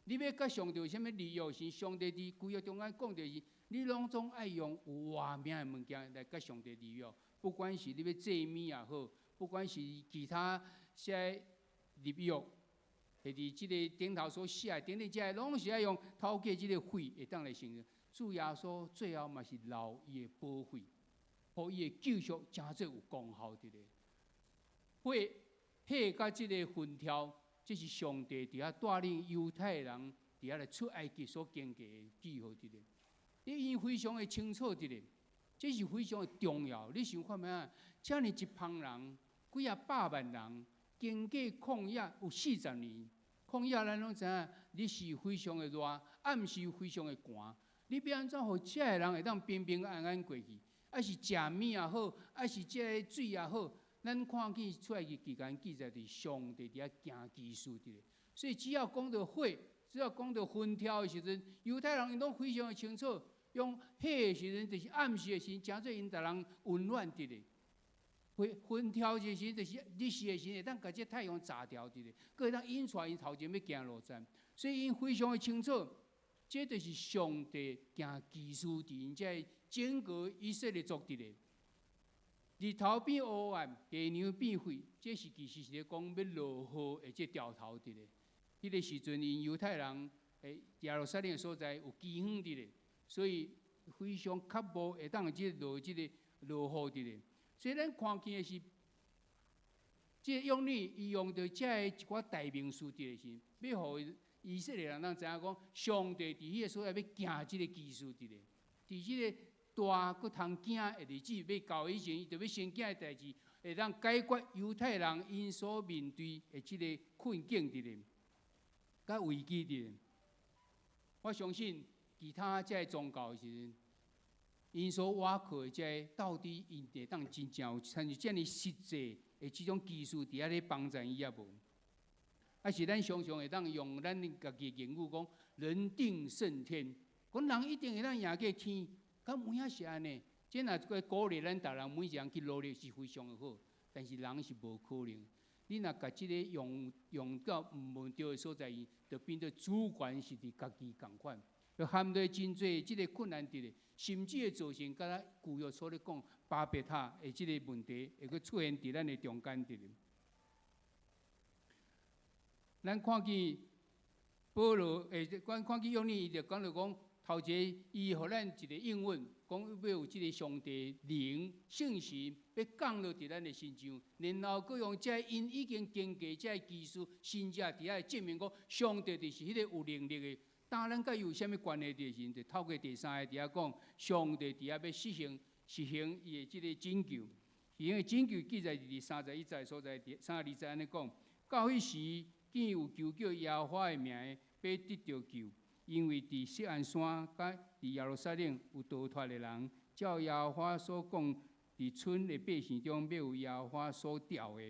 你要甲上帝有啥物立约是？上帝伫规约中间讲就是，你拢总爱用有活命的物件来甲上帝立约，不管是你要祭物也好，不管是其他。些立约，或伫即个顶头所写等等，遮拢是爱用透过即个血会当来形容。主耶稣最后嘛是流伊的宝血，互伊的救赎真正有功效伫咧。血甲即个分条，这是上帝伫遐带领犹太人伫遐来出埃及所经过的记号伫咧。伊非常的清楚伫咧，这是非常的重要。你想看咩啊？遮尔一帮人，几啊百万人。经过旷野有40年，旷野咱拢知影，日是非常的热，暗时非常的寒。你要安怎互遮个人会当平平安安过去？还是食物也好，还是这水也好，咱看见出来的期间记载伫上帝伫遐行奇事伫咧。所以只要讲到火，只要讲到熏挑的时阵，犹太人因拢非常的清楚，用火的时阵就是暗时的时阵，诚做因逐人温暖伫咧。熏挑的时阵就是日时的时阵，会当甲这太阳炸掉伫咧，佮会当引出因头前要行路站，所以因非常的清楚，这就是上帝行奇事伫因这整个以色列族伫咧。日头变黑暗，地牛变灰，这是其实是咧讲要落雨的这兆头伫咧。迄个时阵，因犹太人耶路撒冷的所在有饥荒伫咧，所以非常确保会当即落即个落雨伫咧。所以咱看见的是，即用你伊用到这一寡大名词伫咧时，要互以色列人知影讲，上帝伫迄个所在要行即个奇事伫咧，伫即个大佫通惊的日子要到以前，伊就要先惊的代志，会当解决犹太人因所面对的即个困境伫咧，甲危机伫咧。我相信其他这宗教的时阵，因所挖靠的这到底因会当真正有参与遮尔实际的即种技术伫遐咧帮助伊也无？还是咱常常会当用咱家己的言语讲“人定胜天”，讲人一定会当赢过天。敢有影是安尼？这若鼓励咱逐人每一人去努力是非常的好，但是人是无可能。你若甲即个用到毋问着的所在，就变做主权是伫家己共款，就含在真侪即个困难伫咧，甚至会造成甲咱旧约所咧讲巴别塔的即个问题会去出现伫咱的中间伫咧。咱看见保罗看见约尼，伊就讲到讲。头一，伊互咱一个应允，讲要有即个上帝灵圣神要降落伫咱的身上，然后佮用这因已经经过这技术，甚至伫遐证明讲上帝就是迄个有能力的。当然，佮有啥物关系的时，就透过第三个伫遐讲，上帝伫遐要实行伊的即个拯救，伊的拯救记载伫31节所在，32节安尼讲，到迄时，竟有求叫耶和华的名被得着救。因为伫锡安山甲伫耶路撒冷有逃脱的人，照耶和华所讲，伫村的百姓中要有耶和华所调的。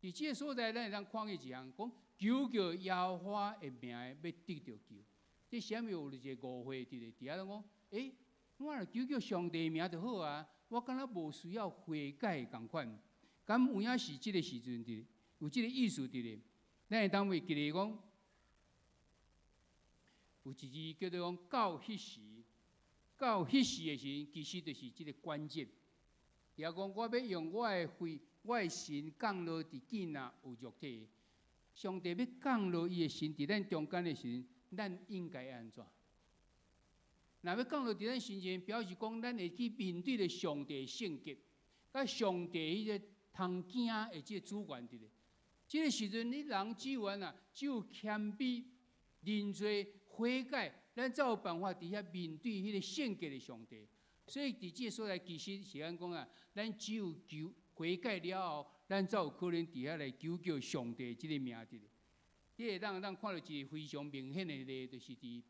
伫即个所在，咱会当看见一项，讲求叫耶和华的名要得着救。这啥物有一个误会伫咧？伫遐讲，我若求叫上帝的名就好啊，我敢若无需要悔改共款。敢有影是即个时阵伫，有即个意思伫咧？咱会当会记咧讲。有一字叫做讲到迄时，到迄时的时，其实就是即个关键。也讲我要用我的肺，我的神降落伫囡仔有肉体，上帝要降落伊的神伫咱中间的时阵，咱应该安怎？若要降落伫咱身前，表示讲咱会去面对着上帝的性格，甲上帝迄个通惊的即个主权伫咧。即个时阵，你人只有啊，只有谦卑、认罪。悔改，咱才有办法伫遐面对迄个圣洁的上帝。所以伫即个所在，其实是安讲啊，咱只有求悔改了后，咱才有可能伫遐来求叫上帝即个名伫咧。你会当看到一个非常明显的例，就是伫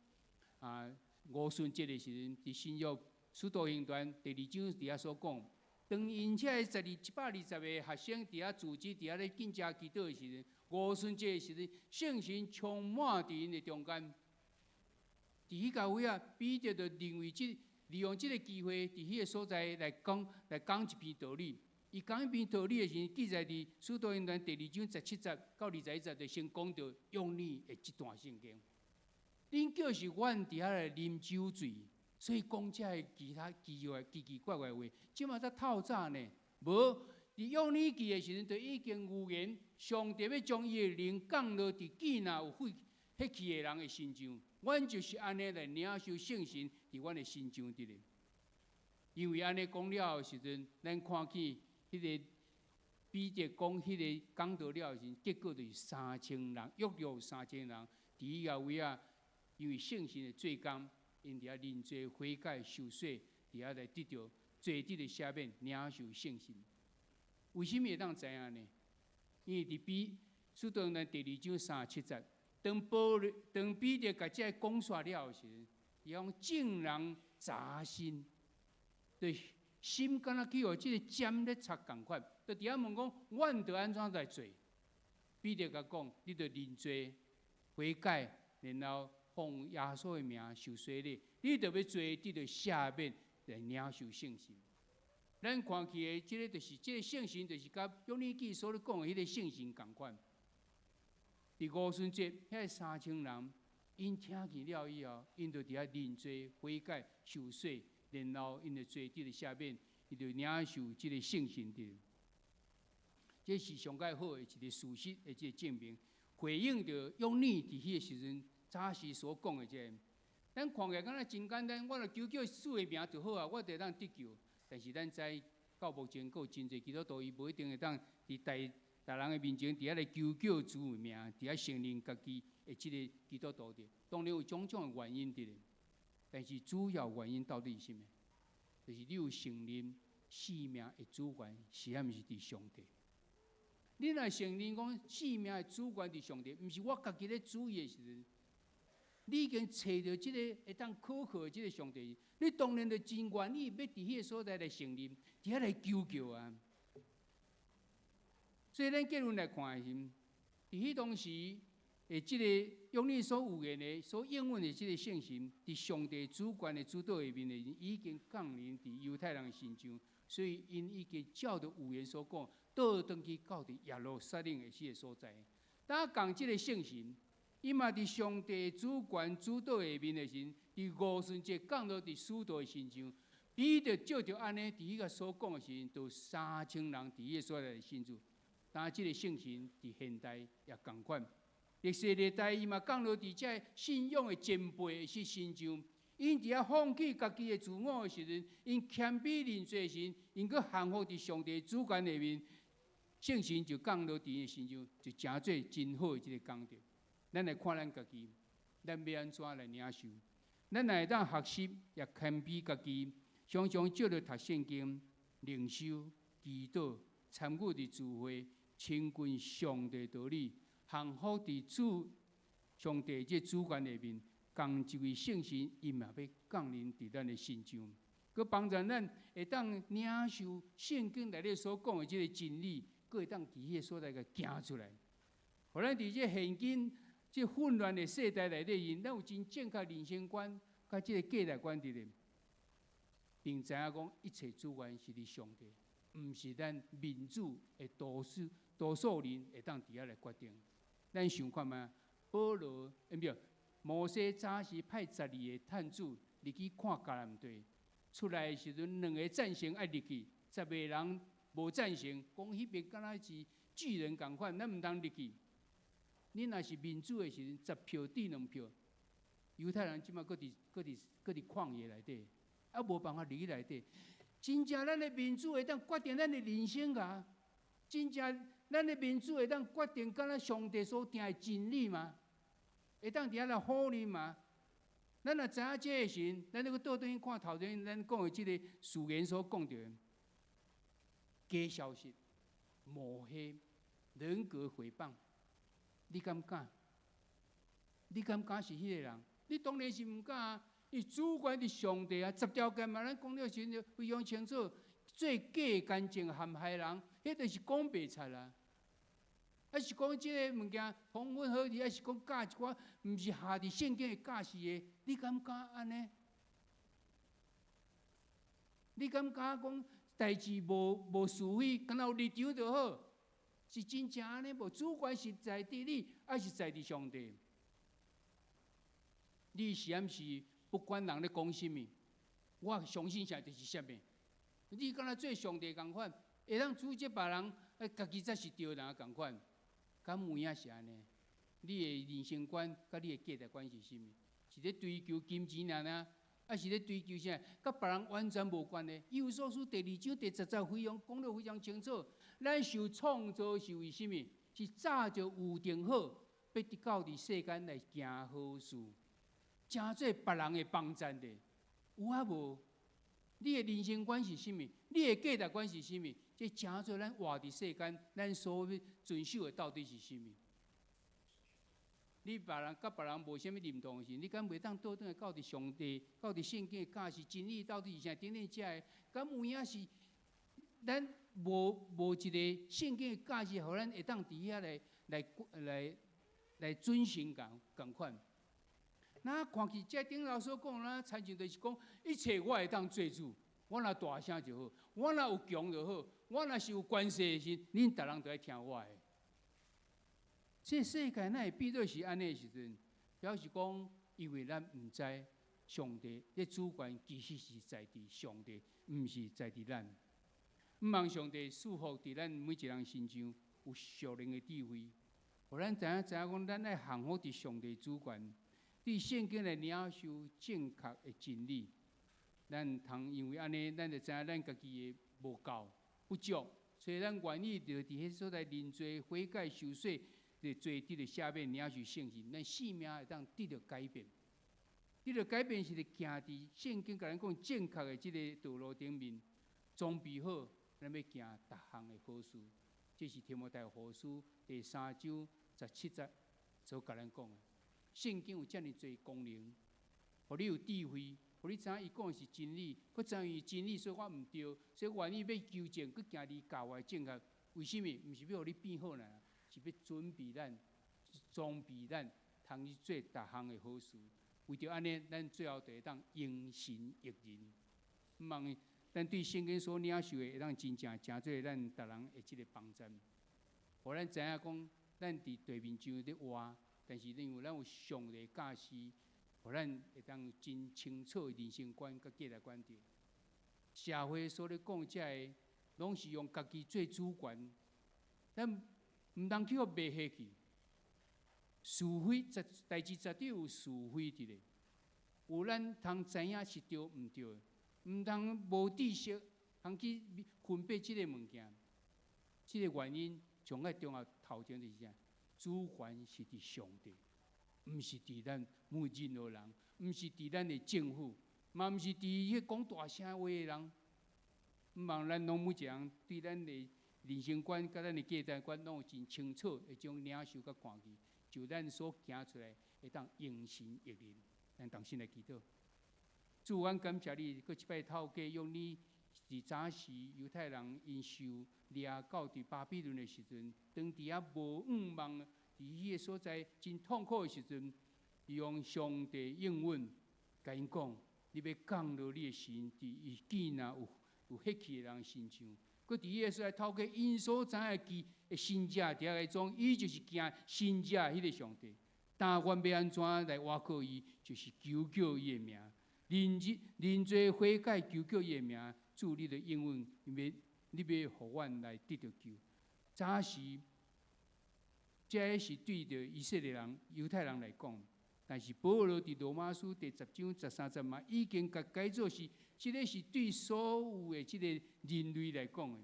五旬节的时阵，伫新约使徒行传第2章伫遐所讲，当因这120个学生伫遐组织伫遐咧敬食祈祷的时阵，五旬节的时阵，圣神充满伫因的中间。伫迄个位啊，彼得就认为利用即个机会，伫迄个所在来讲一篇道理。伊讲一篇道理的时候，记载伫《使徒行传》第2章17节到21节，就先讲到用你的这段圣经。恁叫是阮伫遐来啉酒醉，所以讲这个其他奇怪的话，即马才透早呢。无伫用你记的时阵，就已经预言上帝要将伊的灵降落伫囡仔有血迄气的人的身上。阮就是安尼来领受圣神伫阮的心上伫咧，因为安尼讲了的时阵，咱看见迄个彼得讲迄个讲道了的时阵，结果就是3000人，约3000人伫迄个位啊，因为圣神的做工，因伫遐认罪悔改受洗，伫遐来得到罪得的赦免，领受圣神。为什么会当知影呢？因为伫使徒行传第2章37节。当彼得甲这讲煞了的时候，伊讲众人扎心，对心敢若去互即个针咧插共款，就伫遐问讲，阮着安怎来做？彼得甲讲，你着认罪悔改，然后奉耶稣的名受洗礼，你就要做得到赦免来领受圣神。咱看起的这个就是这个圣神，就是甲约珥记所讲的迄个圣神同款。伫五旬节，遐3000人，因听见了以后，因就伫遐认罪悔改受洗，然后因就做得到赦免，伊就领受这个圣神的。这是上界好的一个事实的这个证明，回应着约珥伫迄个时阵早时所讲的这个。咱看起来敢若真简单，我著求叫主的名就好啊，我就当得救。但是咱知到目前，有真侪基督徒伊无一定会当伫大人的面前，伫遐来求叫主的名，伫遐承认家己的即个基督徒的。当然有种种的原因的，但是主要原因到底是甚么？就是你有承认生命的主权是毋是伫上帝？你若承认讲生命的主权伫上帝，毋是我家己咧主意的时阵，你已经找到即个会当可靠的即个上帝，你当然就真愿意要伫迄个所在来承认，伫遐来求救啊。所以咱结论来看是，伫迄当时的即个约珥所有言的、所应允的即个圣神，伫上帝主权的主导下面的人，已经降临伫犹太人的心上，所以因已经照着有言所讲，倒转去到伫耶路撒冷的即个所在。当讲即个圣神。伊嘛伫上帝主权主导下面的神，伫五旬节降落伫使徒的身上，彼得照着安尼伫迄个所讲的时阵，都3000人伫迄个所在信主。当即个圣神伫现代也共款，历史历代伊嘛降落伫这信仰的前辈是身上。因伫遐放弃家己的自我的时阵，因谦卑认罪神，因佫降服伫上帝主权下面，圣神就降落伫伊身上，就诚做真好的即个功德。咱来看咱家己，咱要安怎来领受？咱来当学习，也谦卑家己，常常照着读圣经、灵修、祈祷、参与伫聚会，亲近上帝道理，幸福伫主上帝这主权下面，共一位圣神，伊嘛要降临伫咱的心上，佮帮助咱会当领受圣经内底所讲的这个真理，佮会当伫迄个所在个行出来，互咱伫这现今。这混乱的世代内底，咱有真正确人生观，甲这个价值观伫咧，并知影讲一切主权是伫上帝，毋是咱民主的多数人会当伫遐来决定。咱想看嘛，保罗摩西早时派12个探子入去看迦南地，出来的时阵2个赞成爱入去，10个人无赞成，讲迄边敢若是巨人共款，咱毋通入去。你若是民主的时阵，10票抵2票，犹太人即马搁伫旷野内底，啊无办法入去内底。真正咱的民主会当决定咱的人生啊！真正咱的民主会当决定，敢若上帝所定的真理吗？会当伫遐来好你吗？咱若知影这个时阵，咱就倒转去看头前咱讲的即个誓言所讲到的假消息、抹黑、人格诽谤。你敢敢？你敢敢是迄个人？你当然是毋敢啊！伊主权伫上帝啊，10条件嘛，咱讲了时就非常清楚。做假干净陷害人，迄就是讲白贼啦。啊是讲即个物件同婚合理，还是讲教一寡毋是下伫圣经的教示的？你敢敢安尼？你敢敢讲代志无是非，敢若有立场就好？是真正安尼无？主权是在伫你，还是在伫上帝？你是毋是不管人咧讲什么？我相信啥就是啥物。你敢若做上帝共款，会当处这别人，家己才是对人共款。敢有影是安尼？你的人生观甲你的价值观是啥物？是咧追求金钱呢？还是咧追求啥？甲别人完全无关的。以弗所书第2章第10节非常讲得非常清楚。咱受创造是为什么？是早就预定好，要得到伫世间来行好事，真做别人的帮衬的。有啊无？你的人生观是什么？你的价值观是什么？这真做咱活伫世间，咱所要遵守的到底是什么？你别人甲别人无啥物认同的时，你敢袂当倒转来到伫上帝、到伫圣经的教示真理到底是啥？等等遮的，敢有影是咱无一个圣经的教示，互咱会当伫遐来来遵循共款。那看起这顶头所讲啦，亲像就是讲，一切我会当做主，我若大声就好，我若有强就好，我若是有关系的时，恁逐人都爱听我的。这世界哪会变做是安尼的时阵，表示讲，因为咱毋知上帝的主权其实是在伫上帝，毋是在伫咱。毋望上帝祝福伫咱每一人身上有属灵的智慧，互咱知影讲，咱爱降服伫上帝主权。对圣经来领受正确的真理，咱通因为安尼，咱就知影咱家己的无够不足，所以咱愿意就伫迄所在认罪悔改受洗，就做得着下面领受圣经，咱性命会当得到改变。得到改变是咧行伫圣经甲咱讲正确的即个道路顶面，装备好，咱要行逐项的好事。这是提摩太后书第3章17节所甲咱讲的。圣经有遮尔多功能，互你有智慧，互你知影伊讲的是真理，佮知影真理，所以我毋对，所以愿意要纠正，佮行伫教外正确。为什么？毋是要互你变好呢？是要准备咱、装备咱，通去做逐项的好事。为着安尼，咱最后就会当用心益人。毋望咱对圣经所领受的，会当真正做咱逐人的即个帮助，互咱知影讲，咱伫地面上咧活。但是因为咱有上帝教示，互咱会当真清楚的人生观甲价值观点。社会所咧讲遮个，拢是用家己做主权，咱毋通去互卖下去。是非代志绝对有是非伫咧，有咱通知影是对毋对，毋通无知识，通去分辨即个物件。即个原因，上个重要头前就是啥？主权是伫上帝，毋是伫咱每任何人，毋是伫咱的政府，嘛毋是伫迄讲大声话的人。毋望咱拢每一人对咱的人生观、甲咱的价值观，拢有真清楚的种领受甲看见，就咱所行出来，会当用心益人。咱同心来祈祷，主，阮感谢你，搁一摆透过用你伫早时犹太人因受掠到伫巴比伦的时阵，当伫遐无望伫迄个所在真痛苦的时阵，用上帝应允，甲因讲，你要降落你的神伫伊见若有血气的人身上。佮伫迄个所在透过因所知影记的神者，伫遐个种，伊就是行神者迄个上帝。但阮要安怎来挖靠伊，就是求叫伊的名，认罪悔改，求叫伊的名。主，你的应允，你要互阮来得到救。早时，这是对着以色列人、犹太人来讲，但是保罗伫罗马书第10章13节嘛，已经甲改做是，即个是对所有的即个人类来讲的。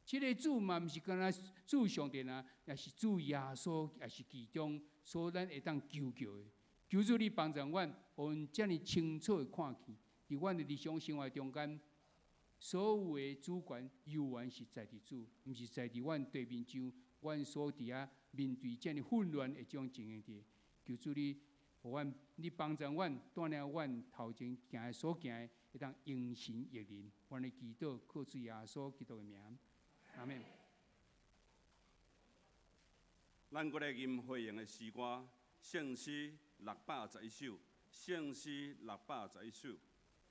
即个主嘛，毋是干那主上帝啊，也是主耶稣，也是其中所咱会当求救的。求主你帮助阮，互阮遮尔清楚的看见，伫阮的日常生活中间。所有的主权永远是在伫主，毋是在伫阮地面上，阮所伫遐面对遮尔混乱的种情形底。求主你，互阮，你帮助阮，带领阮头前行的所行的，会当用心益人。阮的祈祷，靠主耶稣基督的名，阿门。咱过来吟会用的诗歌，圣诗611首，圣诗611首，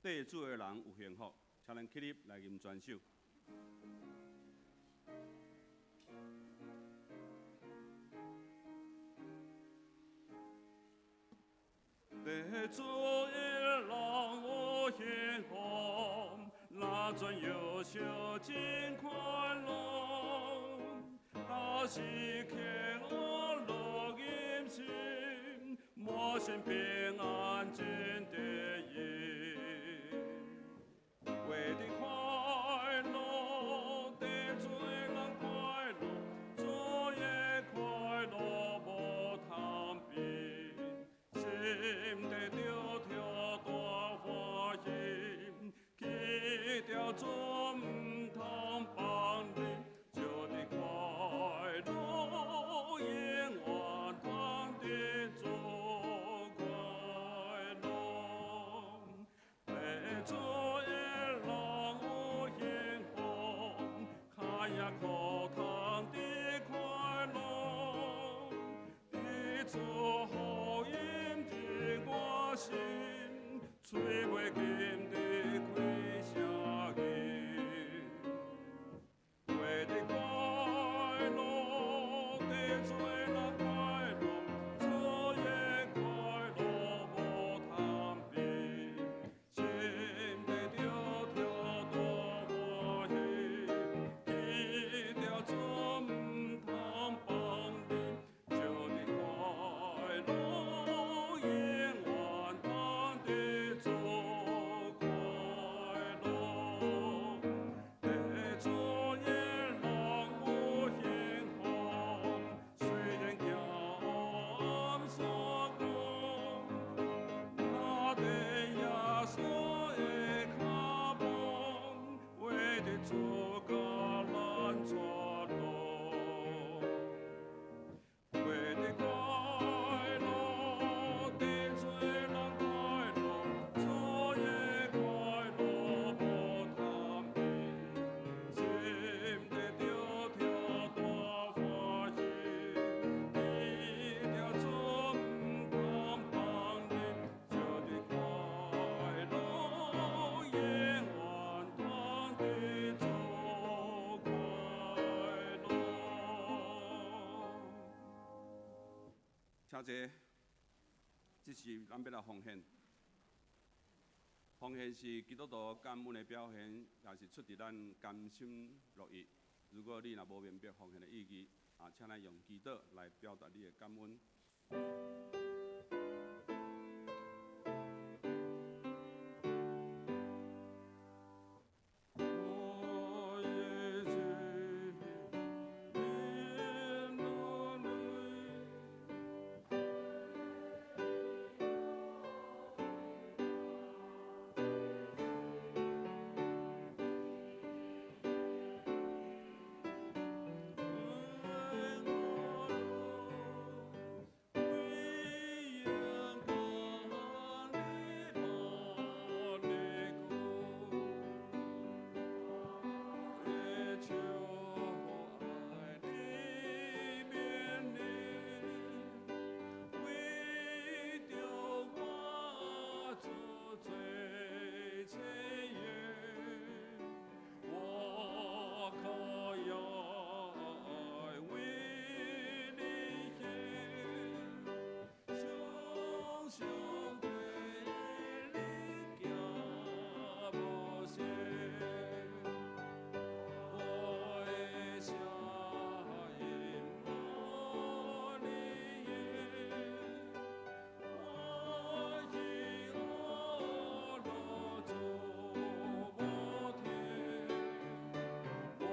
对主的人有幸福。请咱起立来吟全首。对主的人有幸福，那尊优秀真快乐，那是刻我乐音心，我心平安真得意。为的快乐，得罪人快乐，做也快乐无通比，心地条条大欢喜，去条做唔通帮你，就的快乐永远通的做快乐。心，吹袂尽的开声音，为你快乐，地做人快乐，作业快乐无通比，心地条条大欢喜，记着做唔通放任，祝你快乐，永远当地做快乐，地做野人有幸福，虽然行暗山高，那地耶稣的脚步，为你做甲咱出路。为你快乐，地做人快乐，作业快乐无通比，心地条条大欢喜，记着做唔通放任，祝你快乐，永远当地做快乐。请坐，这是咱要来奉献。奉献是基督徒感恩的表现，也是出自咱甘心乐意。如果你若无明白奉献的意义，请咱用祈祷来表达你的感恩。我也是念了你。我可以为你献，常常对你行无限。我的声音无你言，我喜乐乐做无天。我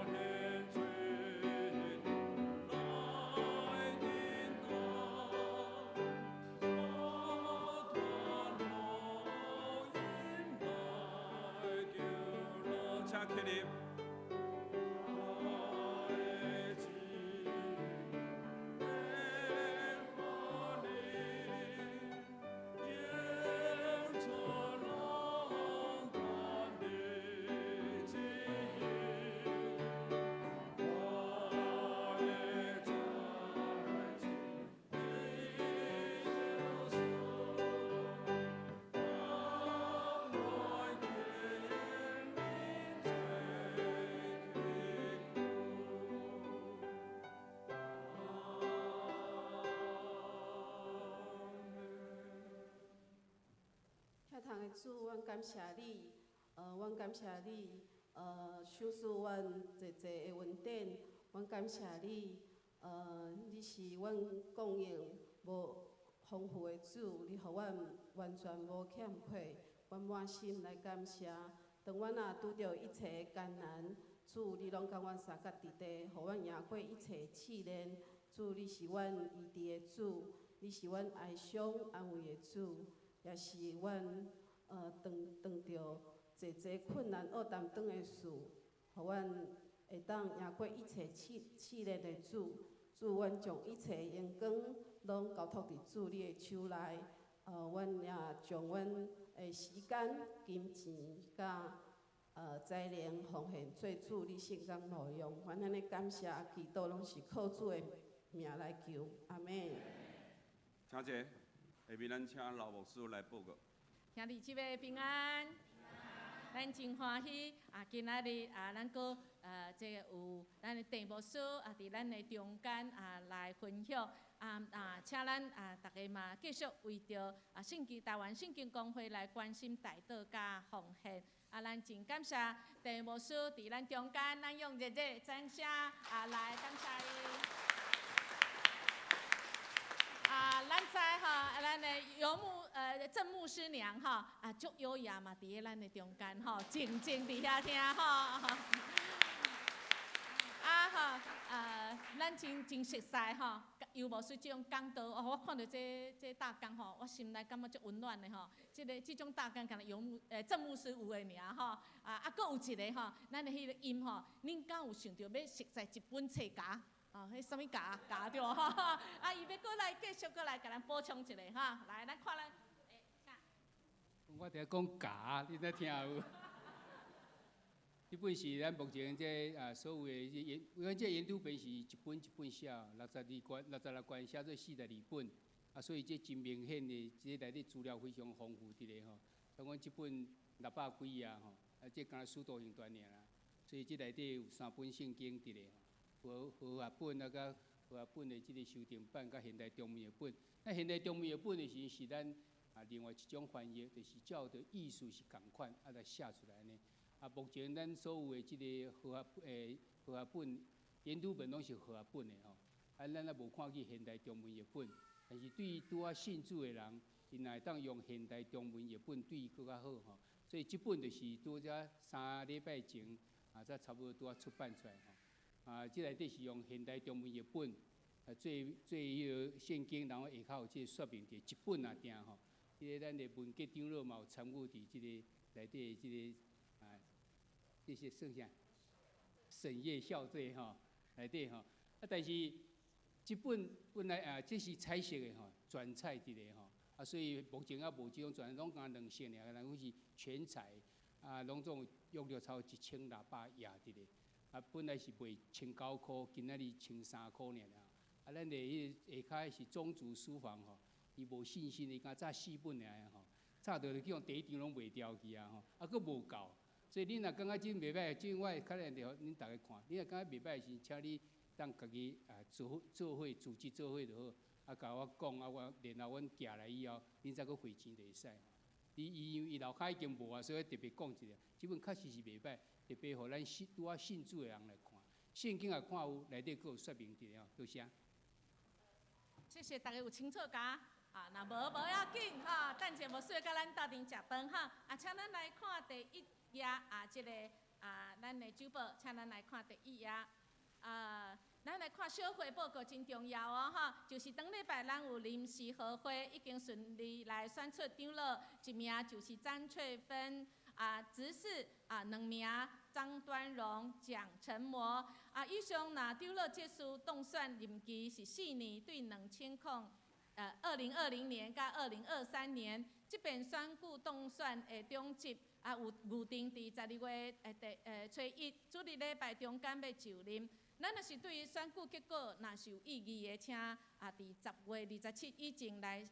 献罪来引导，我团好引来救人。请起立。我的旨意互你，永存龙潭的记忆。我的在情你有所，让我见你最辛苦。天堂的主，阮感谢你，阮感谢你，赏赐阮济济的恩典，阮感谢你，你是阮供应无丰富的主，你互阮完全无欠缺，阮满心来感谢。当阮若拄着一切的艰难，主你拢甲阮相隔伫地，互阮赢过一切的试炼。主你是阮医治的主，你是阮哀伤安慰的主。也是阮当着济济困难恶担当的事，互阮会当赢过一切试炼的主。主，阮将一切荣光拢交托伫主你的手内。阮也将阮的时间、金钱、甲才能奉献做主你圣工路用。阮安尼感谢祈祷，拢是靠主的名来求，阿门。请坐。下面咱请老牧师来报告。兄弟姊妹平安，咱真欢喜今仔日咱搁这个有咱的郑牧师伫咱的中间来分享请咱大家嘛继续为着圣经台湾圣经公会来关心代祷甲奉献咱真感谢郑牧师伫咱中间，咱用热烈的掌声来感谢伊。咱知咱的郑牧师娘足优雅嘛，伫咱的中间静静伫遐听咱真熟悉尤牧师这种讲道我看到这大纲我心内感觉足温暖的这种大纲，敢若郑牧师有的尔搁有一个咱的迄个音恁敢有想到要熟悉一本册夹？迄什么夹对伊要过来继续过来，甲咱补充一下来，咱看咱我伫讲夹，你在听有？这本是咱目前所有的因为这研究本是一本一本写，62关写做42本，所以这真明显的，这内底资料非常丰富伫咧像阮这本600几页这敢若使徒行传尔啦，所以这内底有3本圣经伫咧。和合本甲和合本的这个修订版，甲现代中文的本。那现代中文的本的时是咱另外一种翻译，就是照着意思是共款来写出来呢。目前咱所有的这个和合本研读本拢是和合本的咱也无看去现代中文的本。但是对于拄啊信主的人，因会当用现代中文的本，对伊更较好所以这本就是拄则3礼拜前才差不多拄啊出版出来这内底是用现代中文译本，做迄个圣经，然后下骹有这个说明伫一本定这个咱的文革长老嘛有参与伫这个内底的这些算啥审阅校对内底但是这本本来这是彩色的全彩伫咧所以目前无这种全，拢共2色尔，然后是全彩拢总约了超1600页伫咧。本来是卖1900块，今仔日1300块尔咱的迄下骹是宗族书房伊无信心，伊敢早4本尔早着去用第一张拢卖掉去佫无够，所以恁若感觉真袂歹，即我可能着恁大家看，恁若感觉袂歹是，请你当家己做伙组织做伙就好，甲我讲我然后阮寄来以后，恁再佫汇钱就会使。伊楼骹已经无所以特别讲一下，即本确实是袂歹。特别互咱拄啊信主的人来看，圣经也看有，内底佫有说明伫咧多谢。谢谢大家有清楚甲若无要紧等者无需要甲咱斗阵食饭请咱来看第1页这个咱的酒报，请咱来看第1页咱来看小会报告真重要就是当礼拜咱有临时和会，已经顺利来选出长老1名，就是张翠芬。执事2名，张端荣、蒋成模以上若长老结束当选任期是4年，对2020年甲2023年，这边选举当选的中级有预定伫12月初1主日礼拜中间要就任。咱若是对于选举结果若是有异议的，请伫10月27以前来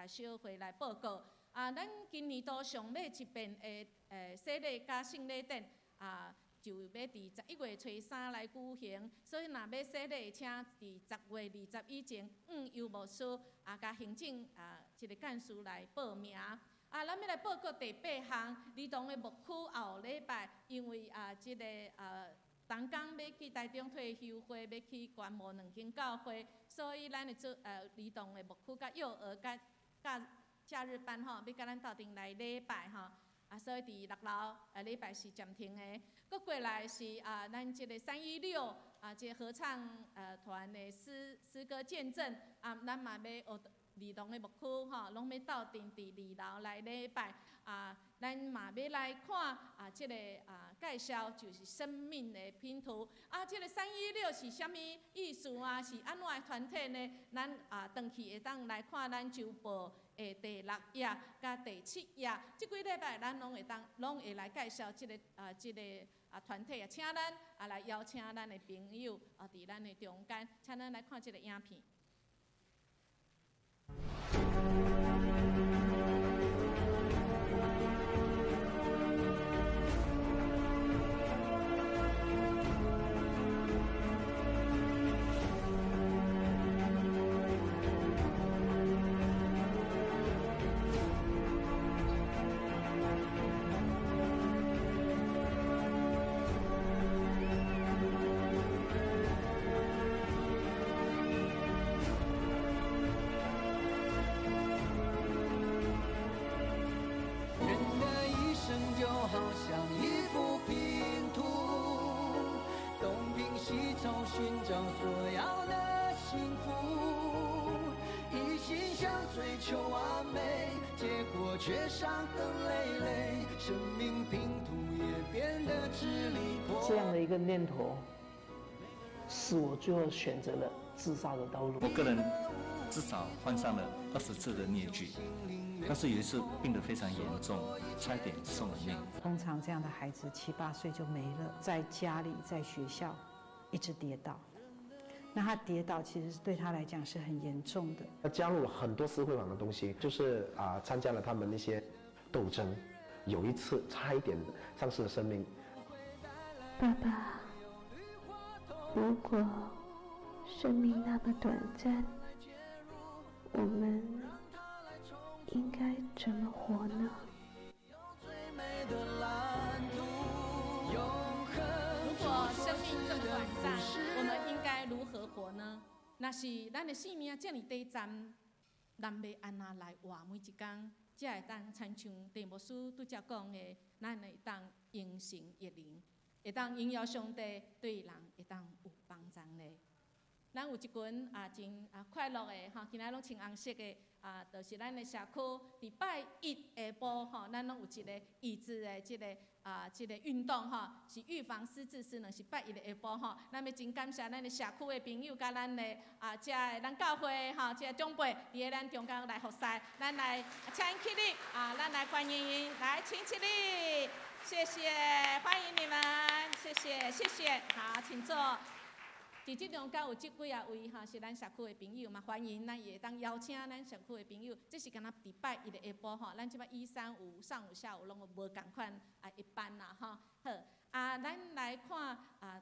小会来报告。咱今年度上尾一遍的洗礼甲圣礼典就要伫11月初3来举行，所以若要洗礼，请伫10月20以前由牧师甲行政一个干事来报名。咱要来报告第8项，儿童的牧区后礼拜，因为这个东港要去台中退休会，要去关牧2间教会，所以咱的儿童的牧区甲幼儿甲假日班要甲咱斗阵来礼拜所以伫6楼礼拜是暂停的。佫过来是咱这个316这个合唱团的诗歌见证咱嘛要学儿童的牧区拢要斗阵伫2楼来礼拜咱嘛要来看这个介绍，就是生命的拼图这个316是啥物意思是安怎的团体呢？咱回去会当来看咱周报第6页甲第7页，即几礼拜咱拢会来介绍这个团体请咱来邀请咱的朋友伫咱的中间，请咱来看这个影片。从寻找所要的幸福，一心想追求完美，结果却伤痕累累，生命拼图也变得支离破碎。这样的一个念头，使我最后选择了自杀的道路。我个人至少患上了20次的疟疾，但是有一次病得非常严重，差一点送了命。通常这样的孩子7、8岁就没了，在家里、在学校一直跌倒。那他跌倒其实对他来讲是很严重的。他加入了很多社会网的东西，就是参加了他们那些斗争，有一次差一点丧失了生命。爸爸，如果生命那么短暂，我们应该怎么活呢？如果生命这么短暂，我们应该如何活呢？若是咱的生命这么短暂，咱要安怎来活每一天，才会当亲像地牧师拄则讲的，咱会当永生益灵，会当荣耀上帝，对人会当有帮助呢？咱有一群真快乐的今仔拢穿红色的就是咱的社区，伫拜一下晡咱拢有一个义肢的这个运动是预防失智师呢，是拜一的下晡咱要真感谢咱的社区的朋友，甲咱的咱教会这长辈伫咧咱中间来服侍，咱来请起立咱来欢迎因，来请起立，谢谢，欢迎你们，谢谢谢谢，好，请坐。伫即中间有即几啊位是咱社区的朋友嘛，欢迎咱也会当邀请咱社区的朋友。这是敢若伫拜一的下晡咱即摆1、3、5上午、下午拢有无共款一班啦好，咱来看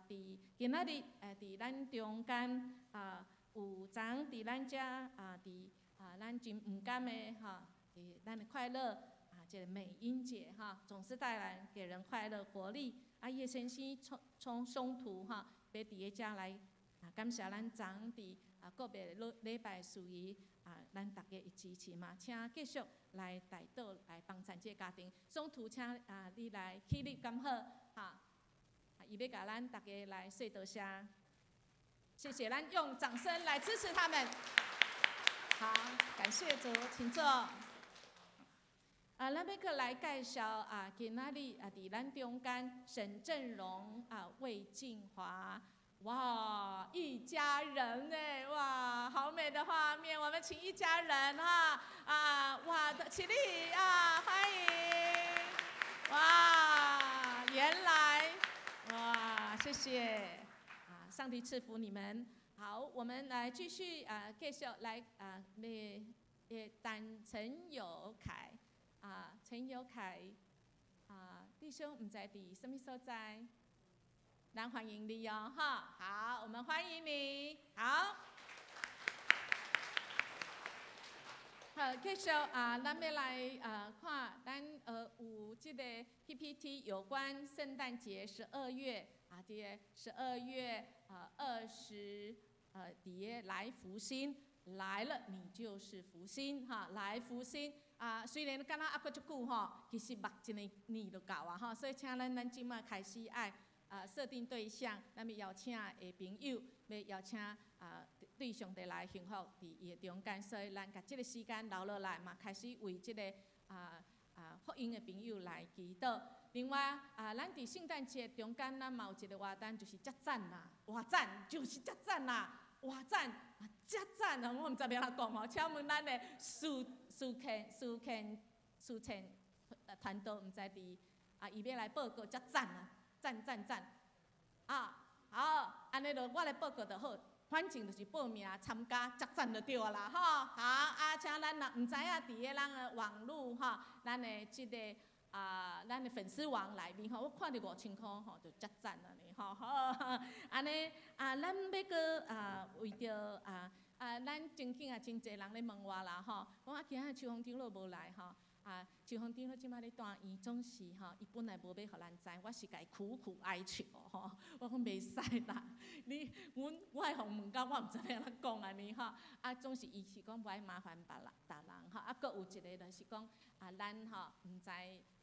伫今仔日伫咱中间有昨伫咱遮伫咱真毋甘的伫咱的快乐这个美英姐总是带来给人快乐活力叶先生从松土要伫个遮来。感谢咱昨伫个别礼拜属于咱大家的支持嘛，请继续来带到来帮助这个家庭。松土，请你来起立刚好伊要甲咱大家来说多声，谢谢，咱用掌声来支持他们。好，感谢主，请坐。咱要阁来介绍今仔日伫咱中间沈正荣魏静华。哇，一家人哎，哇，好美的画面！我们请一家人哇，起立欢迎！哇，原来，哇，谢谢上帝赐福你们。好，我们来继续继续来等陈友凯陈友凯弟兄唔知伫什么所在？咱欢迎你哦，好，我们欢迎你，好，继续咱要来看咱有这个 PPT 有关圣诞节12月这个12月20伫个来福星来了，你就是福星来福星虽然敢若还阁足久其实目一个年就够所以请咱即马开始爱。设定对象，咱要邀请的朋友，要邀请对上帝来幸福伫伊的中间，所以咱甲即个时间留落来嘛，开始为即个福音的朋友来祈祷。另外咱伫圣诞节中间，咱嘛有一个活动，就是接赞啦，活赞就是接赞啦，活赞接赞我毋知要安怎讲请问咱的苏倩团队，毋知伫伊要来报告接赞赞好，安尼就我来报告就好，反正就是报名参加接赞就对啦好请咱若毋知影伫个咱的网络咱的即个咱的粉丝网内面我看到5000块就接赞了呢好，安尼咱要阁为着咱真紧真侪人咧问我啦讲今仔秋风长老无来秋风长老即摆咧住院，总是伊本来无要互咱知，我是甲伊苦苦哀求我讲袂使啦，我爱互问到，我毋知要安怎讲安尼总是伊是讲无爱麻烦别人阁有一个就是讲咱毋知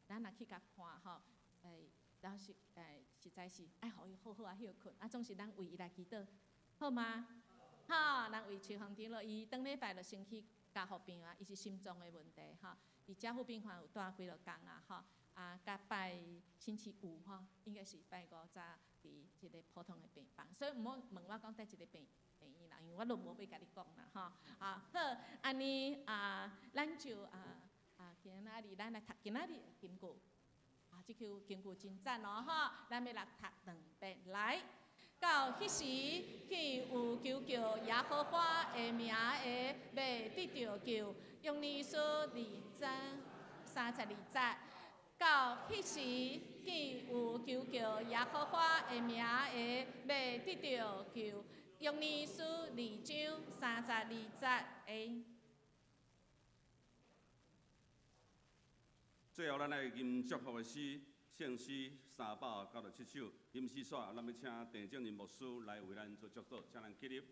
咱若去甲看然后实在是爱互伊好好啊休困，总是咱为伊来祈祷，好吗？好，咱为徐宏庭咯，伊当礼拜就先去加护病啊，伊是心脏的问题伊加护病房有住几落工甲拜星期五应该是拜五早伫一个普通的病房，所以毋好问我讲伫一个病院啦，因为我都无要甲你讲啦好，安尼咱就今仔日咱来读今仔日金句这句金句真赞咱要来读2遍来。到迄时，既有求救耶和华的名的，要得到救。用你所32节。到迄时，既有求救耶和华的名的，要得到救。用你所2章32节。最后，咱来吟祝福的诗。圣诗397首，吟诗煞，咱要请郑正仁牧师来为咱做祝祷，请咱起立。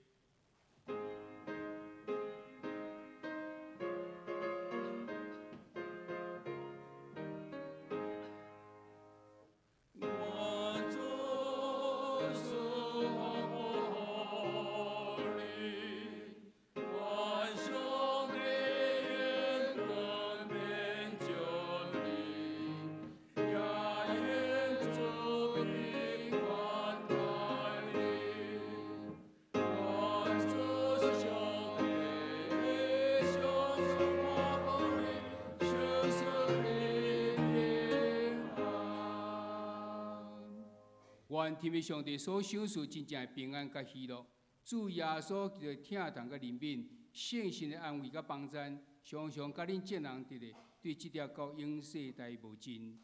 愿天父上帝所赏赐真正的平安甲喜乐，主耶稣的疼痛甲怜悯，圣神的安慰甲帮赞，常常甲恁众人伫咧，对这条到永世代无尽。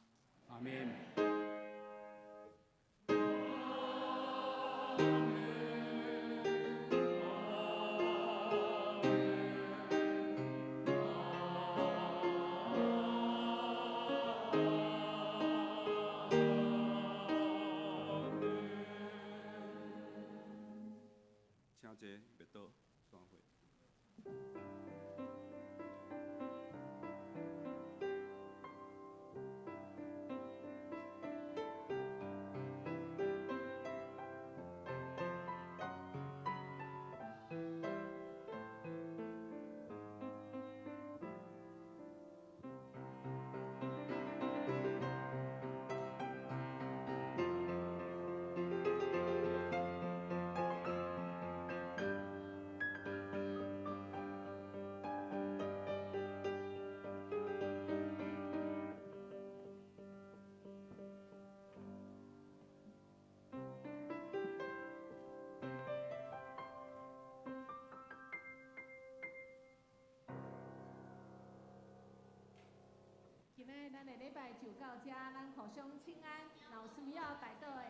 阿门。请坐，别倒，散会。今日咱的礼拜就到这，咱互相请安，若有需要代祷的